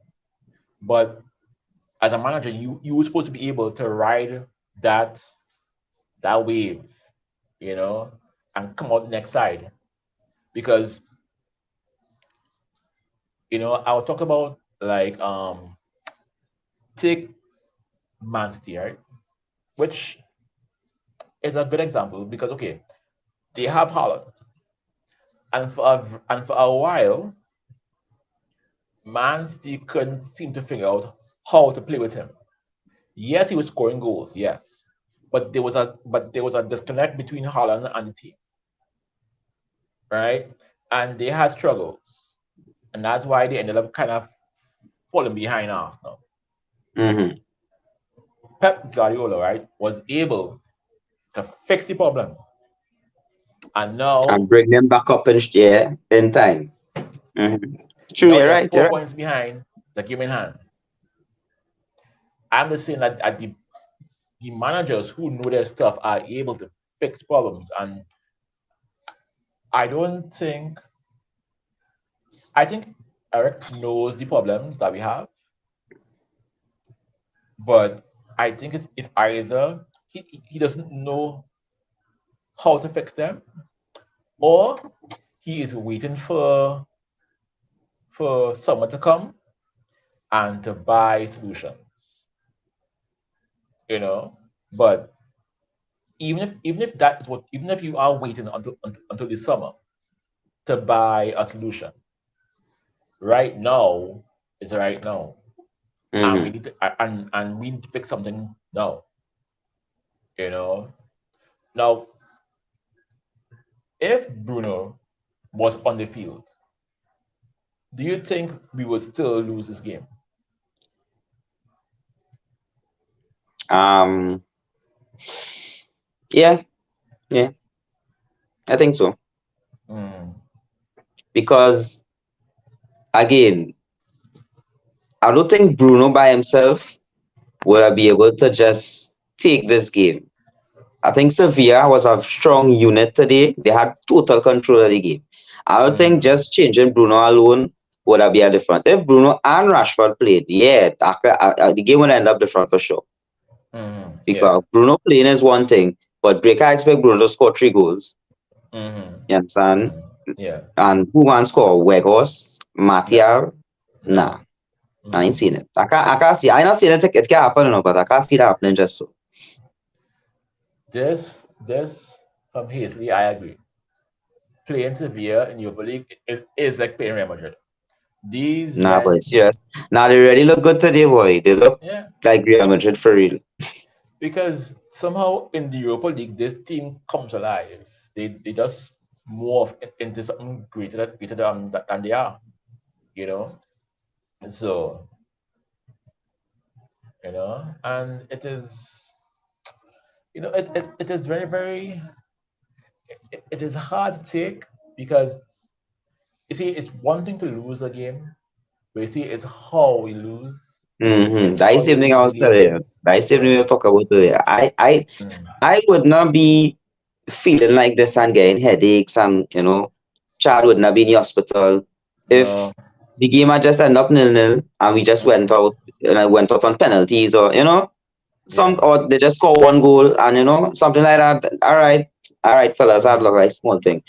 But as a manager, you were supposed to be able to ride that that wave, you know, and come out the next side. Because I'll talk about like take Man City, right? Which is a good example because okay, they have Holland, and for a while, Man City couldn't seem to figure out how to play with him. Yes, he was scoring goals, yes, but there was a disconnect between Holland and the team, right? And they had struggles, and that's why they ended up kind of falling behind Arsenal. Mm-hmm. Pep Guardiola, right, was able to fix the problem, and And now bring them back up in time. Mm-hmm. True, now you're they're right. You're four right. points behind the game in hand. I'm just saying that the managers who know their stuff are able to fix problems, and I don't think I think Eric knows the problems that we have, but I think it either he doesn't know how to fix them, or he is waiting for someone to come and to buy solutions. You know, but even if that is what even if you are waiting until the summer to buy a solution, right now is right now, and we Mm-hmm. need to and we need to fix something now. You know, now if Bruno was on the field, do you think we would still lose this game? Um, yeah, yeah, I think so. Mm, Because again, I don't think Bruno by himself will be able to just take this game. I think Sevilla was a strong unit today. They had total control of the game. I don't think Mm-hmm. just changing Bruno alone would have been a different. If Bruno and Rashford played, yeah, the game would end up different for sure. Mm-hmm. Yeah. Because Bruno playing is one thing, but Breaker expect Bruno to score 3 goals. Mm-hmm. You understand? Mm-hmm. Yeah. And who wants score? Wegos, No. Martial? Nah, No. I ain't Mm-hmm. seen it. I can't see. I not seen it can happen, but I can't see that happening just so. This from Hazley, I agree. Playing Sevilla in Europa League is like playing Real Madrid. These Nah, but men, it's serious. Now they really look good today, boy. They look yeah, like Real Madrid for real. because somehow in the Europa League, this team comes alive. They just morph into something greater than they are, you know. So and it is, it is very it is hard to take because you see it's one thing to lose a game, but you see it's how we lose, it's That how is the you same thing I lose the was telling game, you. That is the same thing we right? was talking about earlier. Mm. I would not be feeling like this and getting headaches and child would not be in the hospital No. if the game had just ended up 0-0 and we just went Mm. out and I went out on penalties or some Yeah. or they just score 1 goal and something like that. All right, fellas, that look Mm. like small thing.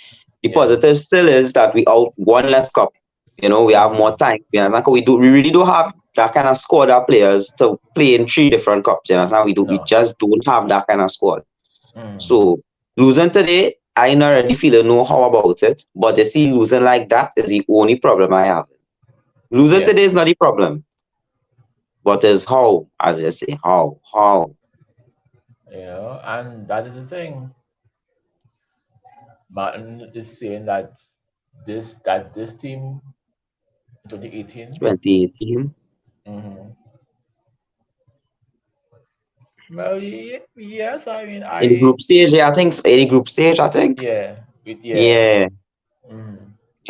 The Yeah. positive still is that we out one less cup. We have more Mm. time. We really do have that kind of squad of players to play in 3 different cups. We No. just don't have that kind of squad. Mm. So losing today, I not really feeling no how about it. But you see, losing like that is the only problem I have. Losing Yeah. today is not the problem, but is how, as you say, how. And that is the thing. Martin is saying that this team in 2018. 2018 Mm-hmm. Well, yes. I mean, in the group stage. Yeah, I think in the group stage. I think. yeah. Yeah, Mm-hmm.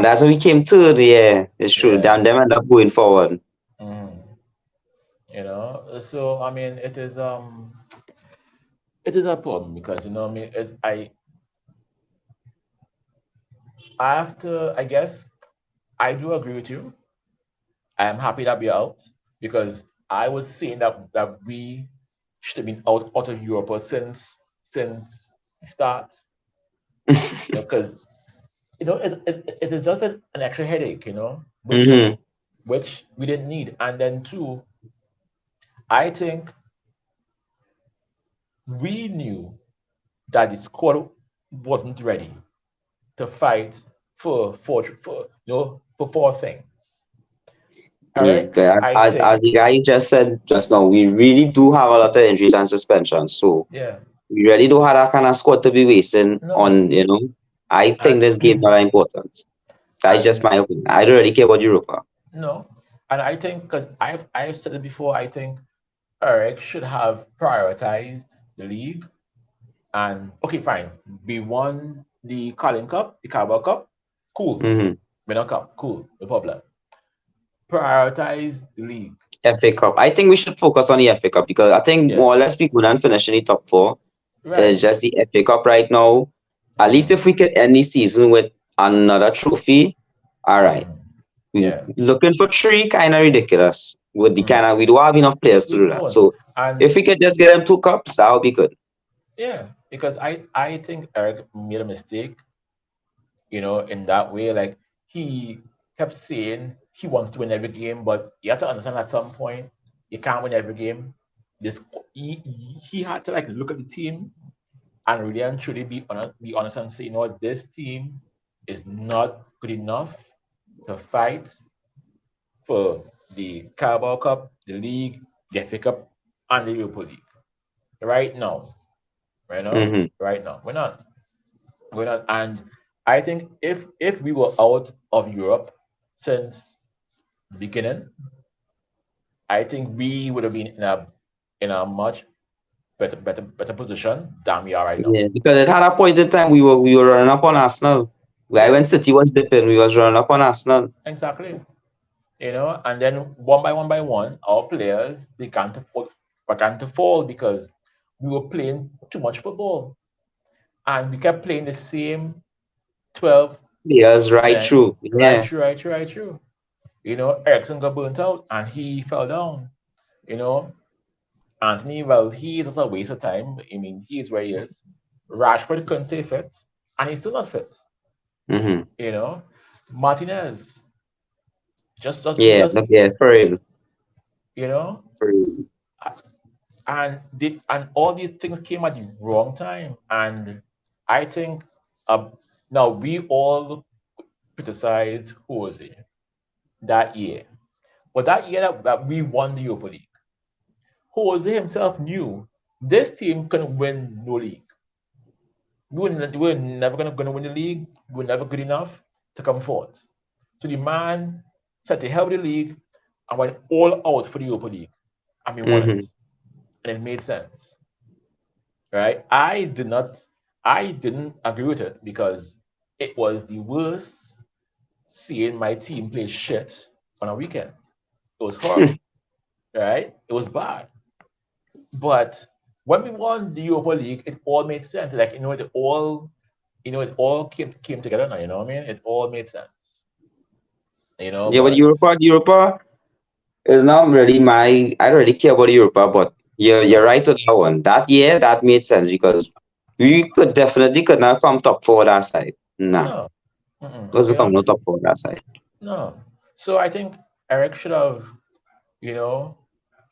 that's when we came third. Yeah, it's true. Yeah. Then them end up going forward. Mm-hmm. So I mean, it is a problem because I mean, I have to. I guess I do agree with you. I am happy that we're out because I was saying that we should have been out of Europa since the start. Because it is just an extra headache, which Mm-hmm. which we didn't need. And then two, I think we knew that the squad wasn't ready to fight for four things. Yeah, Eric, 'cause I as think, the guy just said just now, we really do have a lot of injuries and suspensions. So yeah, we really do have that kind of squad to be wasting no, on. I think and this game not important. That's just and my opinion. I don't really care about Europa. no, and I think because I've said it before, I think Eric should have prioritized the league. And okay, fine, we won the Carling Cup, the Carabao Cup, cool. Mm-hmm. Win a cup, cool, no problem. Prioritize the league, FA Cup. I think we should focus on the FA Cup because I think yeah, more or less we couldn't finish in the top four. It's right. just the FA Cup right now. At least if Mm-hmm. we could end the season with another trophy, all right. Mm-hmm. We Yeah, looking for three kind of ridiculous. With the kind mm-hmm. of we don't have enough players to We do that. don't, So and if we could just get them 2 cups, that would be good. yeah, because I think Eric made a mistake, in that way. Like he kept saying he wants to win every game, but you have to understand at some point you can't win every game. This he had to like look at the team and really and truly be honest and say, this team is not good enough to fight for the Carabao Cup, the league, the FA Cup, and the Europa League. Right now, right now, Mm-hmm. right now, we're not, and I think if we were out of Europe since the beginning, I think we would have been in a much better position than we are right now. Yeah, because it had a point in time we were running up on Arsenal. Where Yeah, when City was dipping, we was running up on Arsenal. exactly. and then one by one, our players began to fall because we were playing too much football, and we kept playing the same 12 Players right men through. right Yeah. through, right through, right through. Ericsson got burnt out and he fell down. You know, Anthony, well, he is just a waste of time. I mean, he is where he is. Rashford couldn't stay fit, and he's still not fit. Mm-hmm. You know, Martinez Yeah. just Yeah. For real. you know, For real. and all these things came at the wrong time. And I think uh, now we all criticized Jose that year, but that year that we won the Europa League, Jose himself knew this team couldn't win no league. We were never gonna win the league. We were never good enough to come forth. So the man said to hell with the league and went all out for the Europa League, and we won it, Mm-hmm. and it made sense, right? I didn't agree with it because it was the worst seeing my team play shit on a weekend. It was horrible, right? It was bad. But when we won the Europa League, it all made sense. Like it all came together now. You know what I mean? It all made sense. Yeah, but But Europa is not really my. I don't really care about Europa, but you're no, right on that one. That year, that made sense because we could not come top four that side. Nah, no, mm-mm, wasn't come no top four that side. no. So I think Eric should have, you know,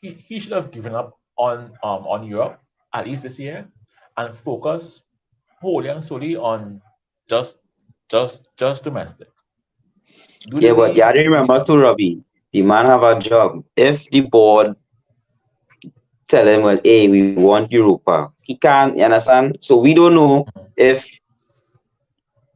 he should have given up on Europe at least this year and focus wholly and solely on just just domestic. Do the Yeah, but yeah, I league, do the remember cup. too, Robbie. The man have a job. If the board tell him, well, hey, we want Europa, he can't. You understand? So we don't know if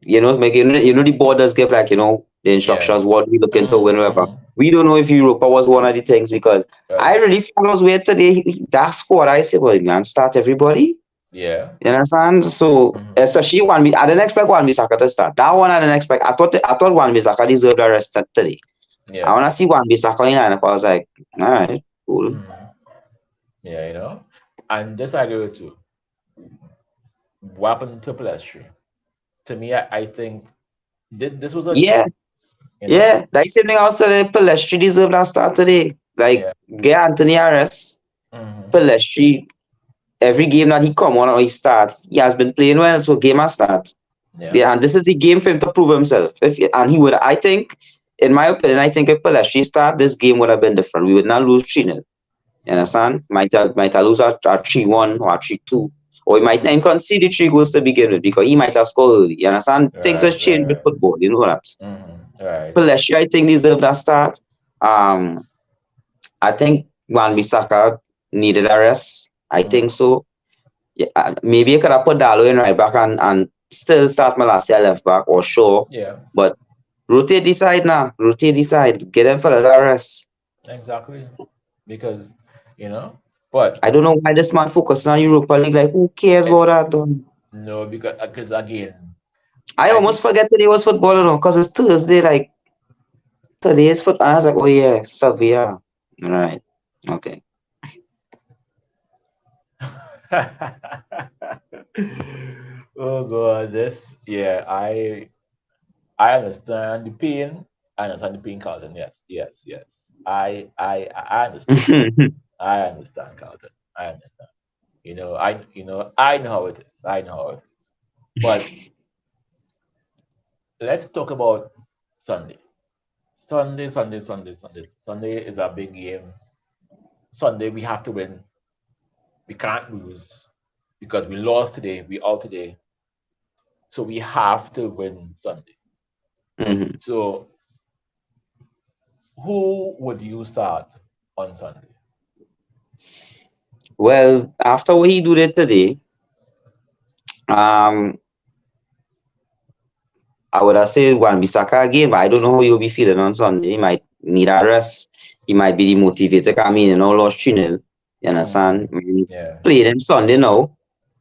like the board does give like the Yeah. instructions what we look into whenever. Mm-hmm. We don't know if Europa was one of the things because I Right. really feel I was weird today. That's what I say. Well, man, start everybody. Yeah. You understand? So Mm-hmm. especially I didn't expect Wan Bissaka to start. That one I didn't expect. I thought Wan Bissaka deserved a rest today. I Yeah. wanna see Wan Bissaka in lineup. I was like, all right, cool. Mm-hmm. Yeah, And this I agree with you. What happened to Palestri? To me, I think this was a Yeah, joke, you know? yeah. Like same thing I was saying. Pelestri deserved that start today. Like Yeah. get Anthony Harris. Mm-hmm. Pelestri, every game that he come on or he starts, he has been playing well, so game has start. Yeah. Yeah, and this is the game for him to prove himself. And he would, I think, in my opinion, I think if Pelestri start, this game would have been different. We would not lose 3-0. You Mm-hmm. understand? Might have lose a 3-1 or a 3-2. Or he might not even Mm-hmm. concede the 3 goals to begin with because he might have scored early. You understand? Things Right, have right, changed with right. football. You know that. Mm-hmm. Right. Pelestri, I think, deserved that start. Um, I think Wan Bissaka needed a rest. I think Mm-hmm. so. Yeah, maybe I could have put Dalo in right back and still start Malacia left back or sure. Yeah, But rotate the side now. Rotate the side. Get them for the rest. exactly. Because, you know, but I don't know why this man focusing on Europa League. Like, who cares it about that, though? no, because again, I I almost think forget today was football, because it's Thursday. Like, today is football. I was like, oh, yeah, Sevilla. All right. Okay. oh god, this yeah, I understand the pain. I understand the pain, Carlton. Yes, yes, yes. I understand. I understand, Carlton. I understand. I know how it is. I know how it is. But let's talk about Sunday. Sunday, Sunday, Sunday, Sunday. Sunday is a big game. Sunday we have to win. We can't lose because we lost today. We all today. So we have to win Sunday. Mhm. So who would you start on Sunday? Well, after what he do that today, um, I would have said Wan Bissaka again, but I don't know how he'll be feeling on Sunday. He might need a rest. He might be demotivated. I mean, lost 3-0. You understand? Mm, When he yeah. played him Sunday now,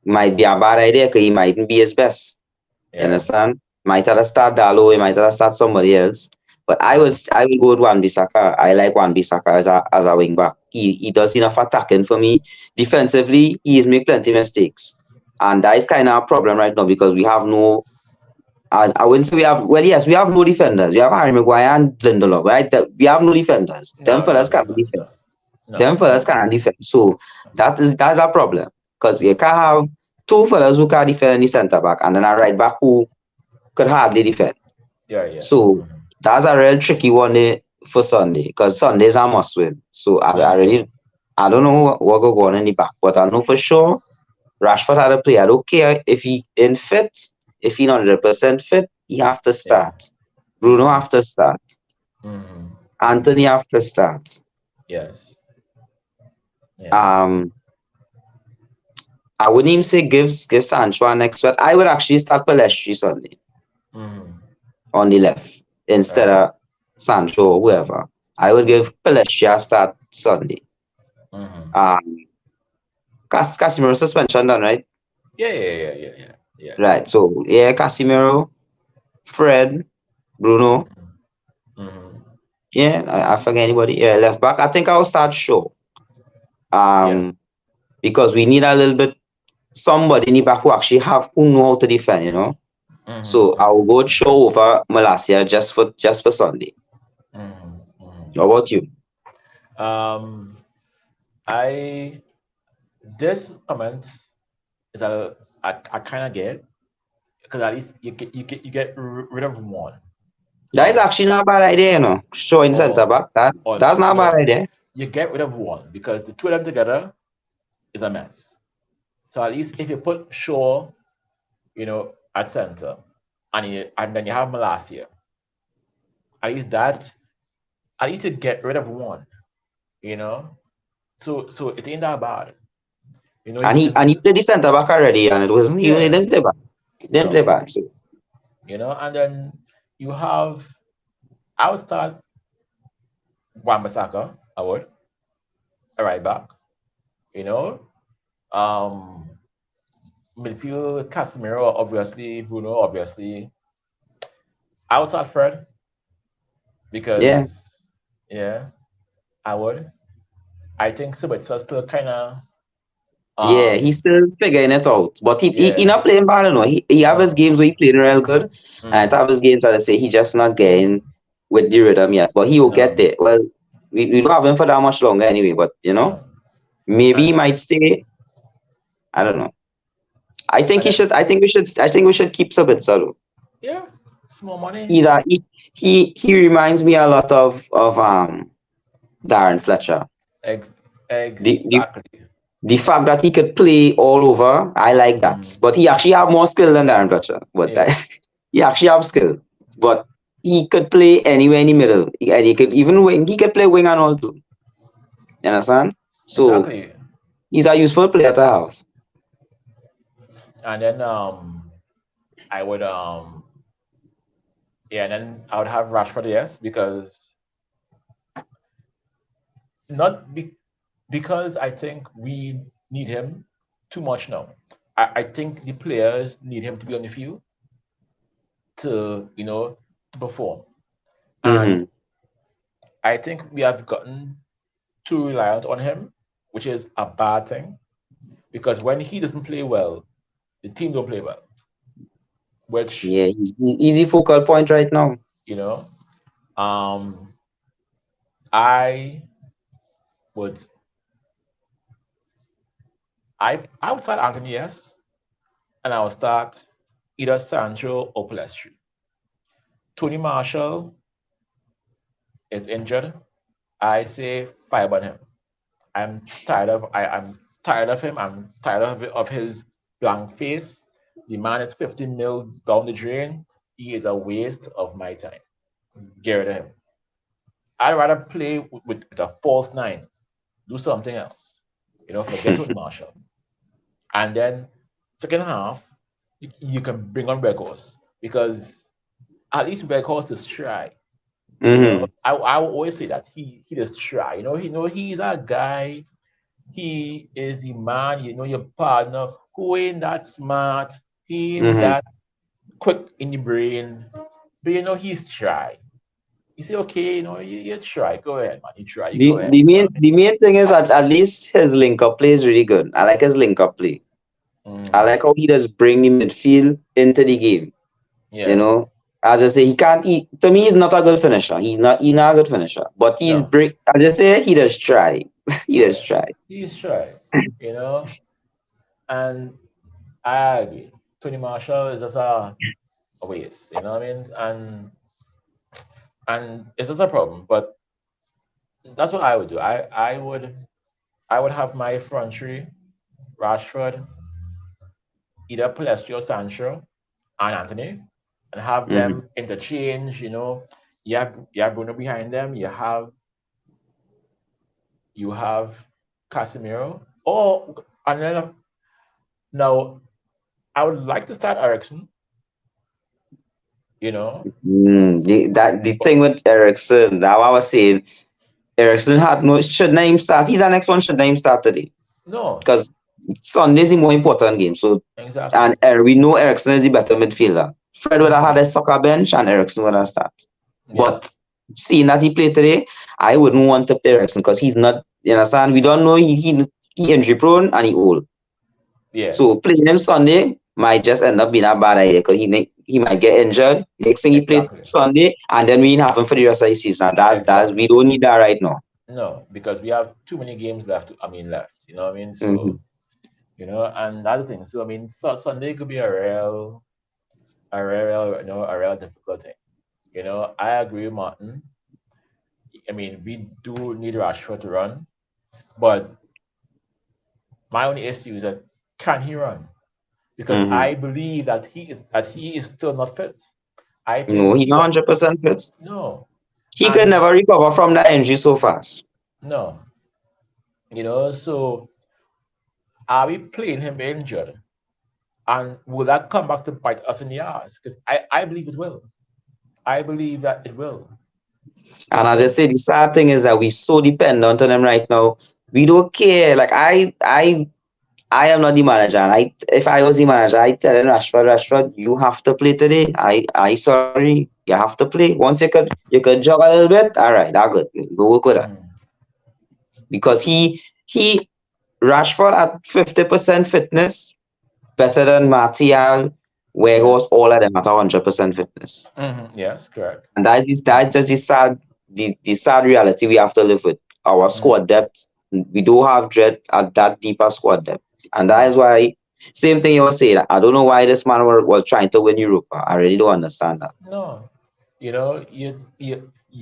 might be a Mm, bad idea because he mightn't be his best. You yeah. understand? Might have to start Dalo, he might have to start somebody else. But I will go with Wan-Bissaka. I like Wan-Bissaka as a wing back. He does enough attacking for me. Defensively, he's made plenty mistakes. And that is kind of a problem right now because we have no I wouldn't say we have well yes, we have no defenders. We have Harry Maguire and Lindelof, right? We have no defenders. Them No, no, fellas no, can't no, defend. no, no, Them fellas no, can't defend. So that's a problem. Because you can't have two fellas who can't defend in the centre back and then a right back who could hardly defend. yeah, yeah. So that's a real tricky one for Sunday because Sunday's a must win. So I don't know what will go on in the back, but I know for sure Rashford had a play. I don't care if he in fit, if he 100% fit, he have to Yeah. start. Bruno have to start. Mm-hmm. Anthony have to start. Yes. Yeah. I wouldn't even say give Sancho an next, but I would actually start Palestri Sunday Mm-hmm. on the left instead Right. of Sancho or whoever. I would give Palestri a start Sunday. Mm-hmm. Casemiro suspension done, right? Yeah. Right. So yeah, Casemiro, Fred, Bruno. Mm-hmm. Yeah, I forget anybody. Yeah, left back. I think I'll start Shaw. Yeah. Because we need a little bit somebody in the back who know how to defend, So Mm-hmm. I will go with Shaw over Malasia just for Sunday. Mm-hmm. Mm-hmm. How about you? I this comment is I kind of get because at least you get rid of one. That is actually not a bad idea, Shaw in centre Or back. That's not a bad no, idea. you get rid of one because the two of them together is a mess. So at least if you put Shaw, at center, and then you have Malasia, at least you get rid of one, you know. So it ain't that bad, And he played the centre back already, and it wasn't he yeah, didn't play bad. He didn't play no, bad. So and then you have I would start Wan-Bissaka, I would, a right back, you know, um, midfield Casemiro, obviously, Bruno, obviously, outside Fred yeah. because yeah, I would. I think Sabitzer still kind of Yeah, he's um still figuring it out. But he yeah not playing bad, He have his no games where he playing real good. And mm, have his games that I say he just not getting with the rhythm yet. But he will get no there. Well, we don't have him for that much longer anyway, but no maybe he and might stay. I don't know. and then I think we should keep Sabitzer though. yeah small money He's he reminds me a lot of Darren Fletcher. ex- The, the exactly the fact that he could play all over, I like that. mm, But he actually have more skill than Darren Fletcher. But yeah he actually have skill. But he could play anywhere in the middle. And he could even wing. He could play wing and all too. You understand? So exactly he's a useful player to have. and then I would yeah and then I would have Rashford yes because not be, because I think we need him too much now. I think the players need him to be on the field to to perform. And Mm-hmm. I think we have gotten too reliant on him, which is a bad thing because when he doesn't play well, the team don't play well. Which Yeah, he's the easy focal point right now. you know, um, I would I would start Anthony yes, and I would start either Sancho or Palestri. Tony Marshall is injured. I say fire on him. I'm tired of him. I'm tired of his blank face. The man is 15 mils down the drain. He is a waste of my time. Get rid of him. I'd rather play with a false nine. Do something else. Forget Tony Marshall. And then second half, you can bring on Weghorst because at least Weghorst is try. Mm-hmm. I will always say that he does try. He's a guy. He is the man, your partner who ain't that smart, he ain't Mm-hmm. that quick in the brain, but he's try. You say, okay, you try, go ahead, man. You try, you The go ahead. the You know main what the main thing is at least his link up play is really good. I like his link up play. I mean? I like how he does bring the midfield into the game. You Yeah. know, as I say, he can't. To me, he's not a good finisher. He's not a good finisher. But he's No. break. As I say, he does try. He does Yeah. try. He's try. You know, and I agree. Tony Marshall is just a waste. You know what I mean? And it's just a problem. But that's what I would do. I would have my front three, Rashford, either Palestri or Sancho, and Anthony, and have Hmm. them interchange. You have Bruno behind them. You have Casemiro. And then now I would like to start Ericsson. You know, The but thing with Ericsson, now I was saying, Ericsson had no should name start. He's the next one should name start today no, because Sunday's the more important game. So exactly. and we know Ericsson is the better midfielder. Fred would have had a soccer bench and Ericsson would have started. Yeah, But seeing that he played today, I wouldn't want to play Ericsson because he's not. You understand? We don't know he injury prone and he old. yeah, So playing him Sunday might just end up being a bad idea because he might get injured. Next thing he played exactly, Sunday and then we have him for the rest of the season. And that's exactly. we don't need that right now. No, because we have too many games left. I mean, left. You know what I mean? Hmm. So and other things. So I mean, Sunday could be a real difficult thing. I agree with Martin. I mean, we do need Rashford to run, but my only issue is that can he run? Because Hmm. I believe that he is still not fit. I No, think he's not 100% fit. no, He could and never recover from that injury so fast. no, So are we playing him injured, and will that come back to bite us in the ass? Because I believe it will. I believe that it will. And as I Because say, the sad thing is that we're so dependent on them right now. We don't care. Like I am not the manager. And if I was the manager, I tell him Rashford, you have to play today. I sorry, you have to play. Once you could jog a little bit, all right, that good. Go work with that. mm, Because he Rashford at 50% fitness, better than Martial, yeah, Weghorst, all of them at 100% fitness. yes, correct. And that's just the sad reality we have to live with. Our Mm, squad depth, we do have dread at that deeper squad depth. And that is mm. why, same thing you were saying, I don't know why this man was trying to win Europa. I really don't understand that. No, you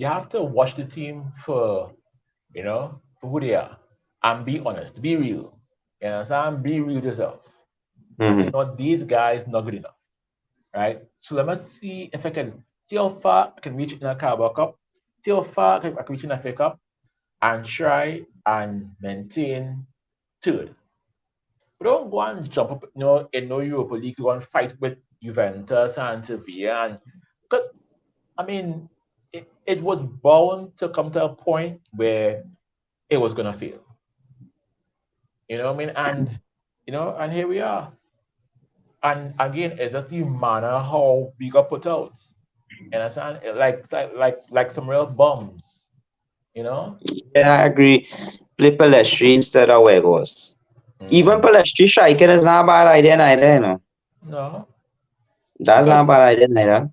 have to watch the team for who they are, and be honest, be real. You understand? Be real with yourself, and say, Hmm. no, these guys not good enough, right? So let me see if I can see how far I can reach in a Carabao Cup, see how far I can reach in a FA Cup, and try and maintain third. We don't go and jump up, in no Europa League, go and fight with Juventus and Sevilla, and because I mean, it was bound to come to a point where it was gonna fail. You know what I mean? And here we are. And again, it's just the manner how we got put out. And I sound like some real bums. You know? Yeah, I agree. Play Palestri instead of Weghorst. Even Mm, Palestri striking is not a bad idea neither, you know. no, That's not a because bad idea neither.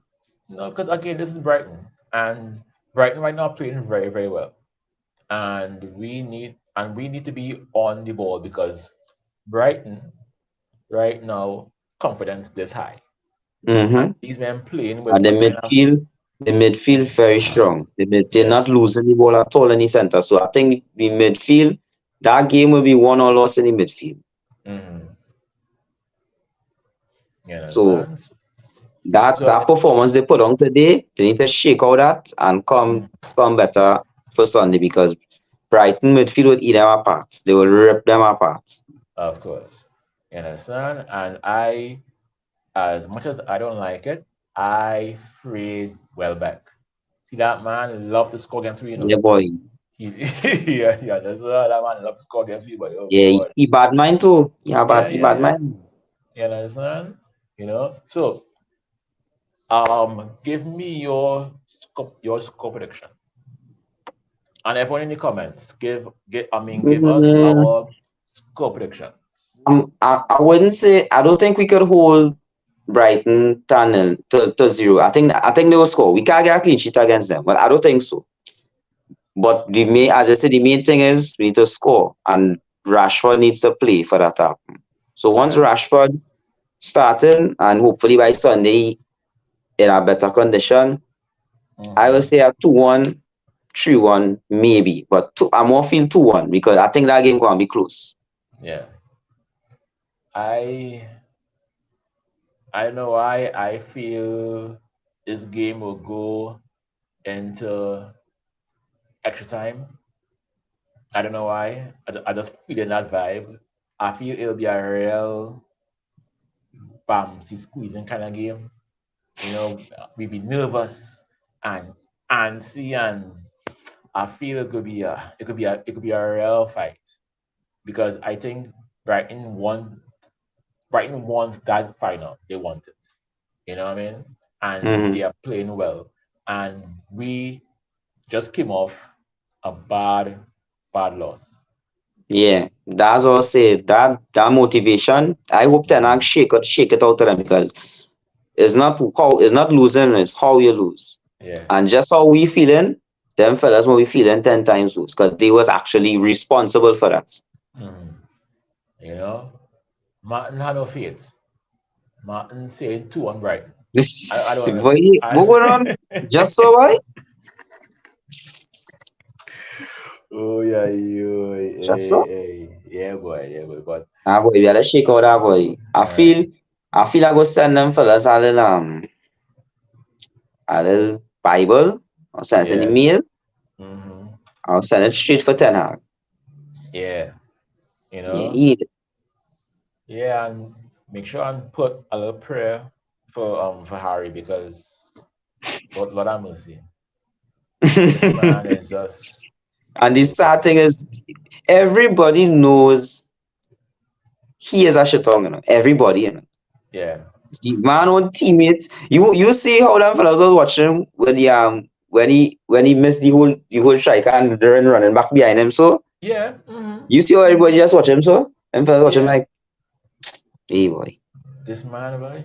no, because again, this is Brighton, and Brighton right now playing very very well, and we need to be on the ball because Brighton right now confidence this high, and Hmm. these men playing with And a kind of the midfield very strong. They're not yes. losing the ball at all in the center. So I think the midfield, that game will be won or lost in the midfield. Mm-hmm. You So understand? that So performance they put on today, they need to shake out that and mm, come better for Sunday because Brighton midfield will eat them apart. They will rip them apart. of course, you understand? And as much as I don't like it, I freed Welbeck. See that man love to score against me. Yeah, boy. He, yeah, that man love to score against me, but oh Yeah, god, he bad mind too. yeah, He yeah, bad yeah. mind. You understand? So give me your your score prediction. And everyone in the comments, give us Mm, our score prediction. I wouldn't say. I don't think we could hold Brighton to 0. I think they will score. We can't get a clean sheet against them. Well, I don't think so. But as I said, the main thing is we need to score, and Rashford needs to play for that to happen. So once And Rashford starting, and hopefully by Sunday in a better condition, I will mhm, say a 2-1, 3-1 maybe, but I more feel 2-1 because I think that game gonna be close. yeah, I I don't know why I feel this game will go into extra time. I don't know why. I just feel in that vibe. I feel it'll be a real bam, see squeezing kind of game. We be nervous and antsy, and I feel it could be a real fight because I think Brighton won Brighton wants that final. They want it. You know what I mean? And Hmm. they are playing well. And we just came off a bad loss. Yeah, that's all I say. That motivation. I hope Ten Hag Mm, shake it out to them because it's not losing, it's how you lose. yeah. And just how we feeling, them fellas will be feeling 10 times worse because they was actually responsible for that. Mm, you know, Martin had no faith. Martin said two on Brighton. I don't Boy, understand. what going on? Just so why? Oh yeah, you, Just so? yeah, boy. But Ah boy, we gotta shake out that boy. uh, I feel I go send them fellas a little Bible. I'll send it an yeah, email. hmm I'll send it straight for Ten Hag. yeah, you Yeah, know, eat yeah, and make sure and put a little prayer for Harry because Lord have mercy, this it. man is just And the is sad just thing is, everybody knows he is a shitong, Everybody, yeah, The man on teammates. You see how them fellas was watching when he missed the whole strike and they're running back behind him. So yeah, you see how everybody just watch him. So them fellas watch him yeah. like, hey boy. This man, boy.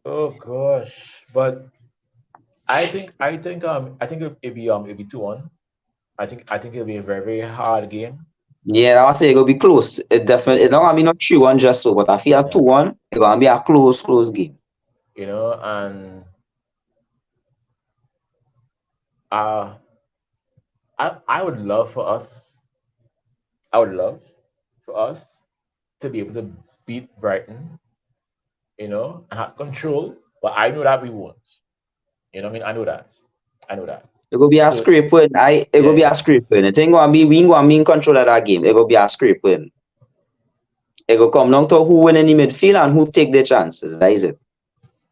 Oh gosh, but I think it'll be 2-1. I think it'll be a very very hard game. Yeah, I was say it gonna be close. It definitely it's not Yeah, gonna be not 3-1 just so, but I feel a yeah. 2-1, it's gonna be a close game. And uh, I would love for us. I would love for us to be able to beat Brighton. And have control. But I know that we won't. You know what I mean? I know that. I know that. It gonna be a So scrape win. It gonna be yeah, a scrape win. It ain't gonna be we ain't gonna be in control of that game. It gonna be a scrape win. It go come down to who win in the midfield and who take their chances. That is it.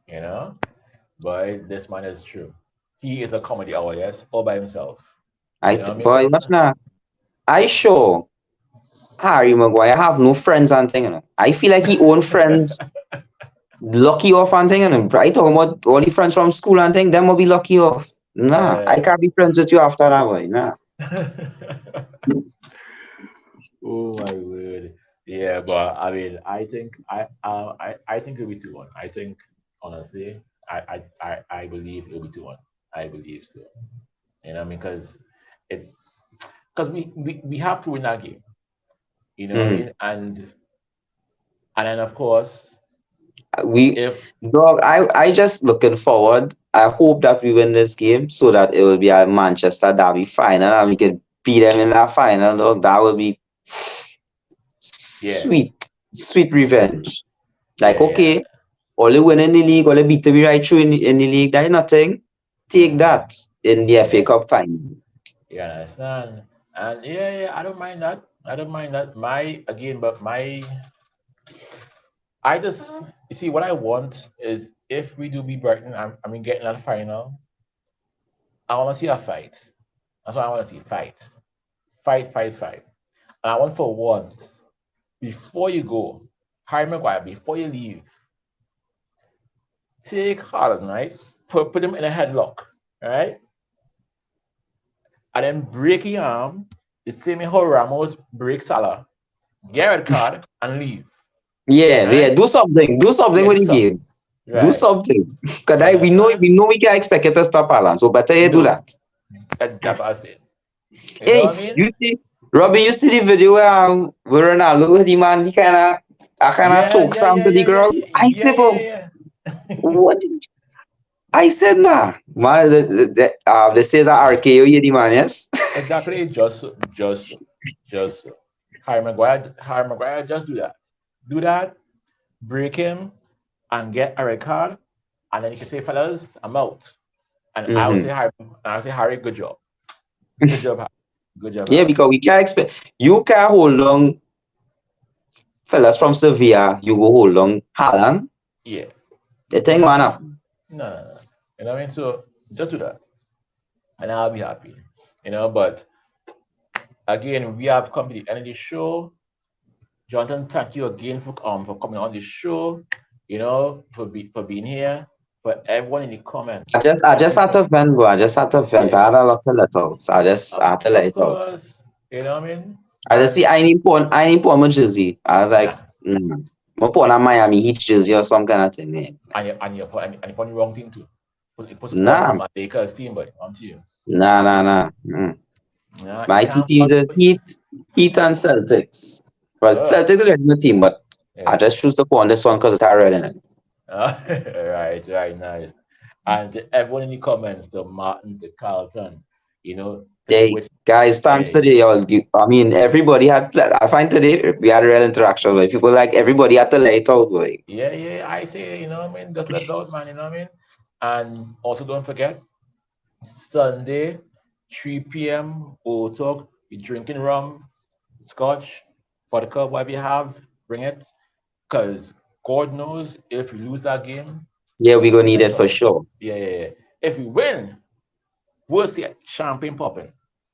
you know. But this man is true. He is a comedy hour, yes, all by himself. You know what I mean? Boy, watch now. I sure Harry Maguire have no friends and thing, I feel like he own friends lucky off and thing, I talking about all the friends from school and thing, them will be lucky off. Nah, I uh, can't be friends with you after that boy. Nah. oh my word. Yeah, but I mean, I think it'll be 2-1. I think honestly, I believe it'll be 2-1. I believe so. You know what I mean? It because we have to win that game. You know what I Mm. mean? And then of course, We if dog, I just looking forward. I hope that we win this game so that it will be a Manchester Derby final and we can beat them in that final, dog. That will be yeah, sweet, sweet revenge. Like, yeah, yeah. okay, all you win in the league, all you beat me right through in the league, that is nothing. Take hmm that in the FA Yeah, Cup final. you understand? And yeah, I don't mind that. I don't mind that. I just, you see, what I want is if we do beat Brighton, I mean, getting that final, I want to see a fight. That's what I want to see. Fight. Fight, fight, fight. And I want for once, before you go, Harry Maguire, before you leave, take Haaland, right? put him in a headlock, right? And then break his arm, the same way how Ramos break Salah, get a red card, and leave. Yeah, Right? do something. Do something Yeah, with do the something. game. Do Right. something. Because You understand? we know we can't expect you to stop Alan. So better you do No, that. that's what I said. You know what I Hey, mean? you see, Robbie, you see the video where Ronaldo, the man, he kinda Yeah, choke yeah, Sam yeah, to the yeah, yeah, ground. yeah, I yeah, said, yeah, bro, yeah. what? I said, nah. Man, this is a RKO, you the man, yes? Exactly. Just Harry Maguire, just do that. Do that, break him, and get a red card, and then you can say, fellas, I'm out. And Mm-hmm. I will say, Harry, good job. Good job, Harry. Good job, Yeah, Harry. because we can't expect, you can't hold on, fellas from Sevilla, you go hold on Haaland. Yeah. The You thing, man, up. understand? No, no, no. You know what I mean? So just do that, and I'll be happy. But again, we have come to the end of the show. Jonathan, thank you again for coming on the show. For being here. For everyone in the comments, I thank just you had for to vent, bro. I just had to vent. I yeah. had a lot to let out. So I had to let Of it out. course, you know what I mean. I just see And I need porn my jersey. I was like, nah, I'm porn a Miami Heat jersey or some kind of thing. Yeah. and you're putting the wrong thing too. You're supporting Nah, my Lakers team, but on to you. nah. Nah, you My two can't teams are Heat and Celtics. Well, uh, Celtics is my team, but I yeah. just choose to put on this one because it's red in it. Right, nice. And to everyone in the comments, to Martin, to Carlton, to Hey, which, guys, thanks hey, today. I mean, everybody had. I find today we had a real interaction. Like people, like everybody had to let it out. Like, yeah, I say, what I mean, just let it out, man, you know what I mean? And also don't forget, Sunday, 3 p.m., we'll talk, we're drinking rum, scotch, vodka, whatever you have, bring it. Because God knows if we lose that game, yeah, we gonna need forget it for about it. sure. Yeah. If we win, we'll see champagne popping.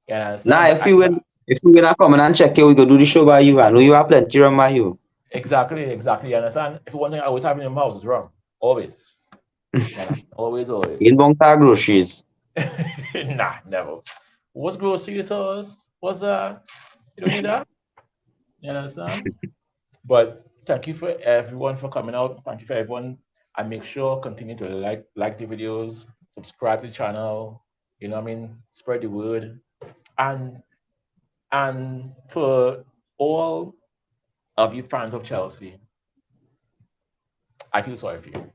You Nah, understand? But if we gonna come in and check you, we go do the show by you. I know you have plenty room by you. exactly. You understand? If one thing I always have in my house is rum. Always. Yeah, always. In Bongta groceries. Nah, never. What's grocery stores? What's that? You don't need that? You understand? But thank you for everyone for coming out. Thank you for everyone. And make sure continue to like the videos, subscribe to the channel, what I mean, spread the word. And for all of you fans of Chelsea, I feel sorry for you.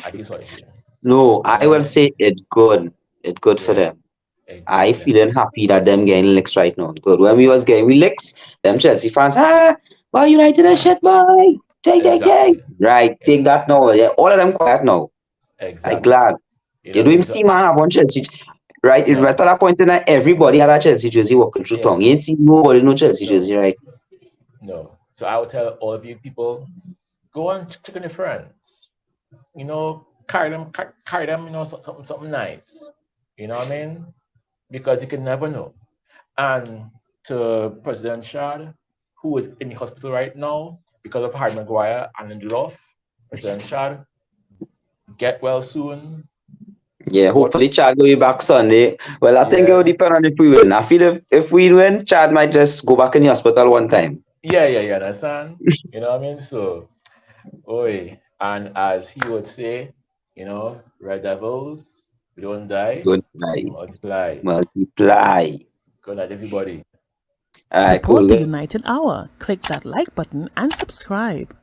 I feel sorry for you. No, You know I what I will mean? say it good. It good for Yeah, them. it's good I for them. feeling happy that them getting licks right now. Good. When we was getting we licks, them Chelsea fans, boy, United is shit, boy. Take. Exactly. Right, take Exactly. that now. Yeah, all of them quiet now. I Exactly. glad. You You know what do I him mean? So see man have one Chelsea. Right, it right no. at that point in time, everybody had a Chelsea jersey walking through Yeah. tongue. You ain't see nobody no Chelsea No. jersey, right? No. So I would tell all of you people, go and check on your friends. Carry them, something nice. You know what I mean? Because you can never know. And to President Shad, who is in the hospital right now because of Harry Maguire and Lindelof, President Shad, get well soon. Yeah, God, hopefully Chad will be back Sunday. Well, I think it will yeah, depend on if we win. I feel if we win, Chad might just go back in the hospital one time. yeah, understand? You know what I mean? So, oi, and as he would say, Red Devils, we don't die, Good we night. multiply. Multiply. Good night, everybody. All right, Support cool. the United Hour. Click that like button and subscribe.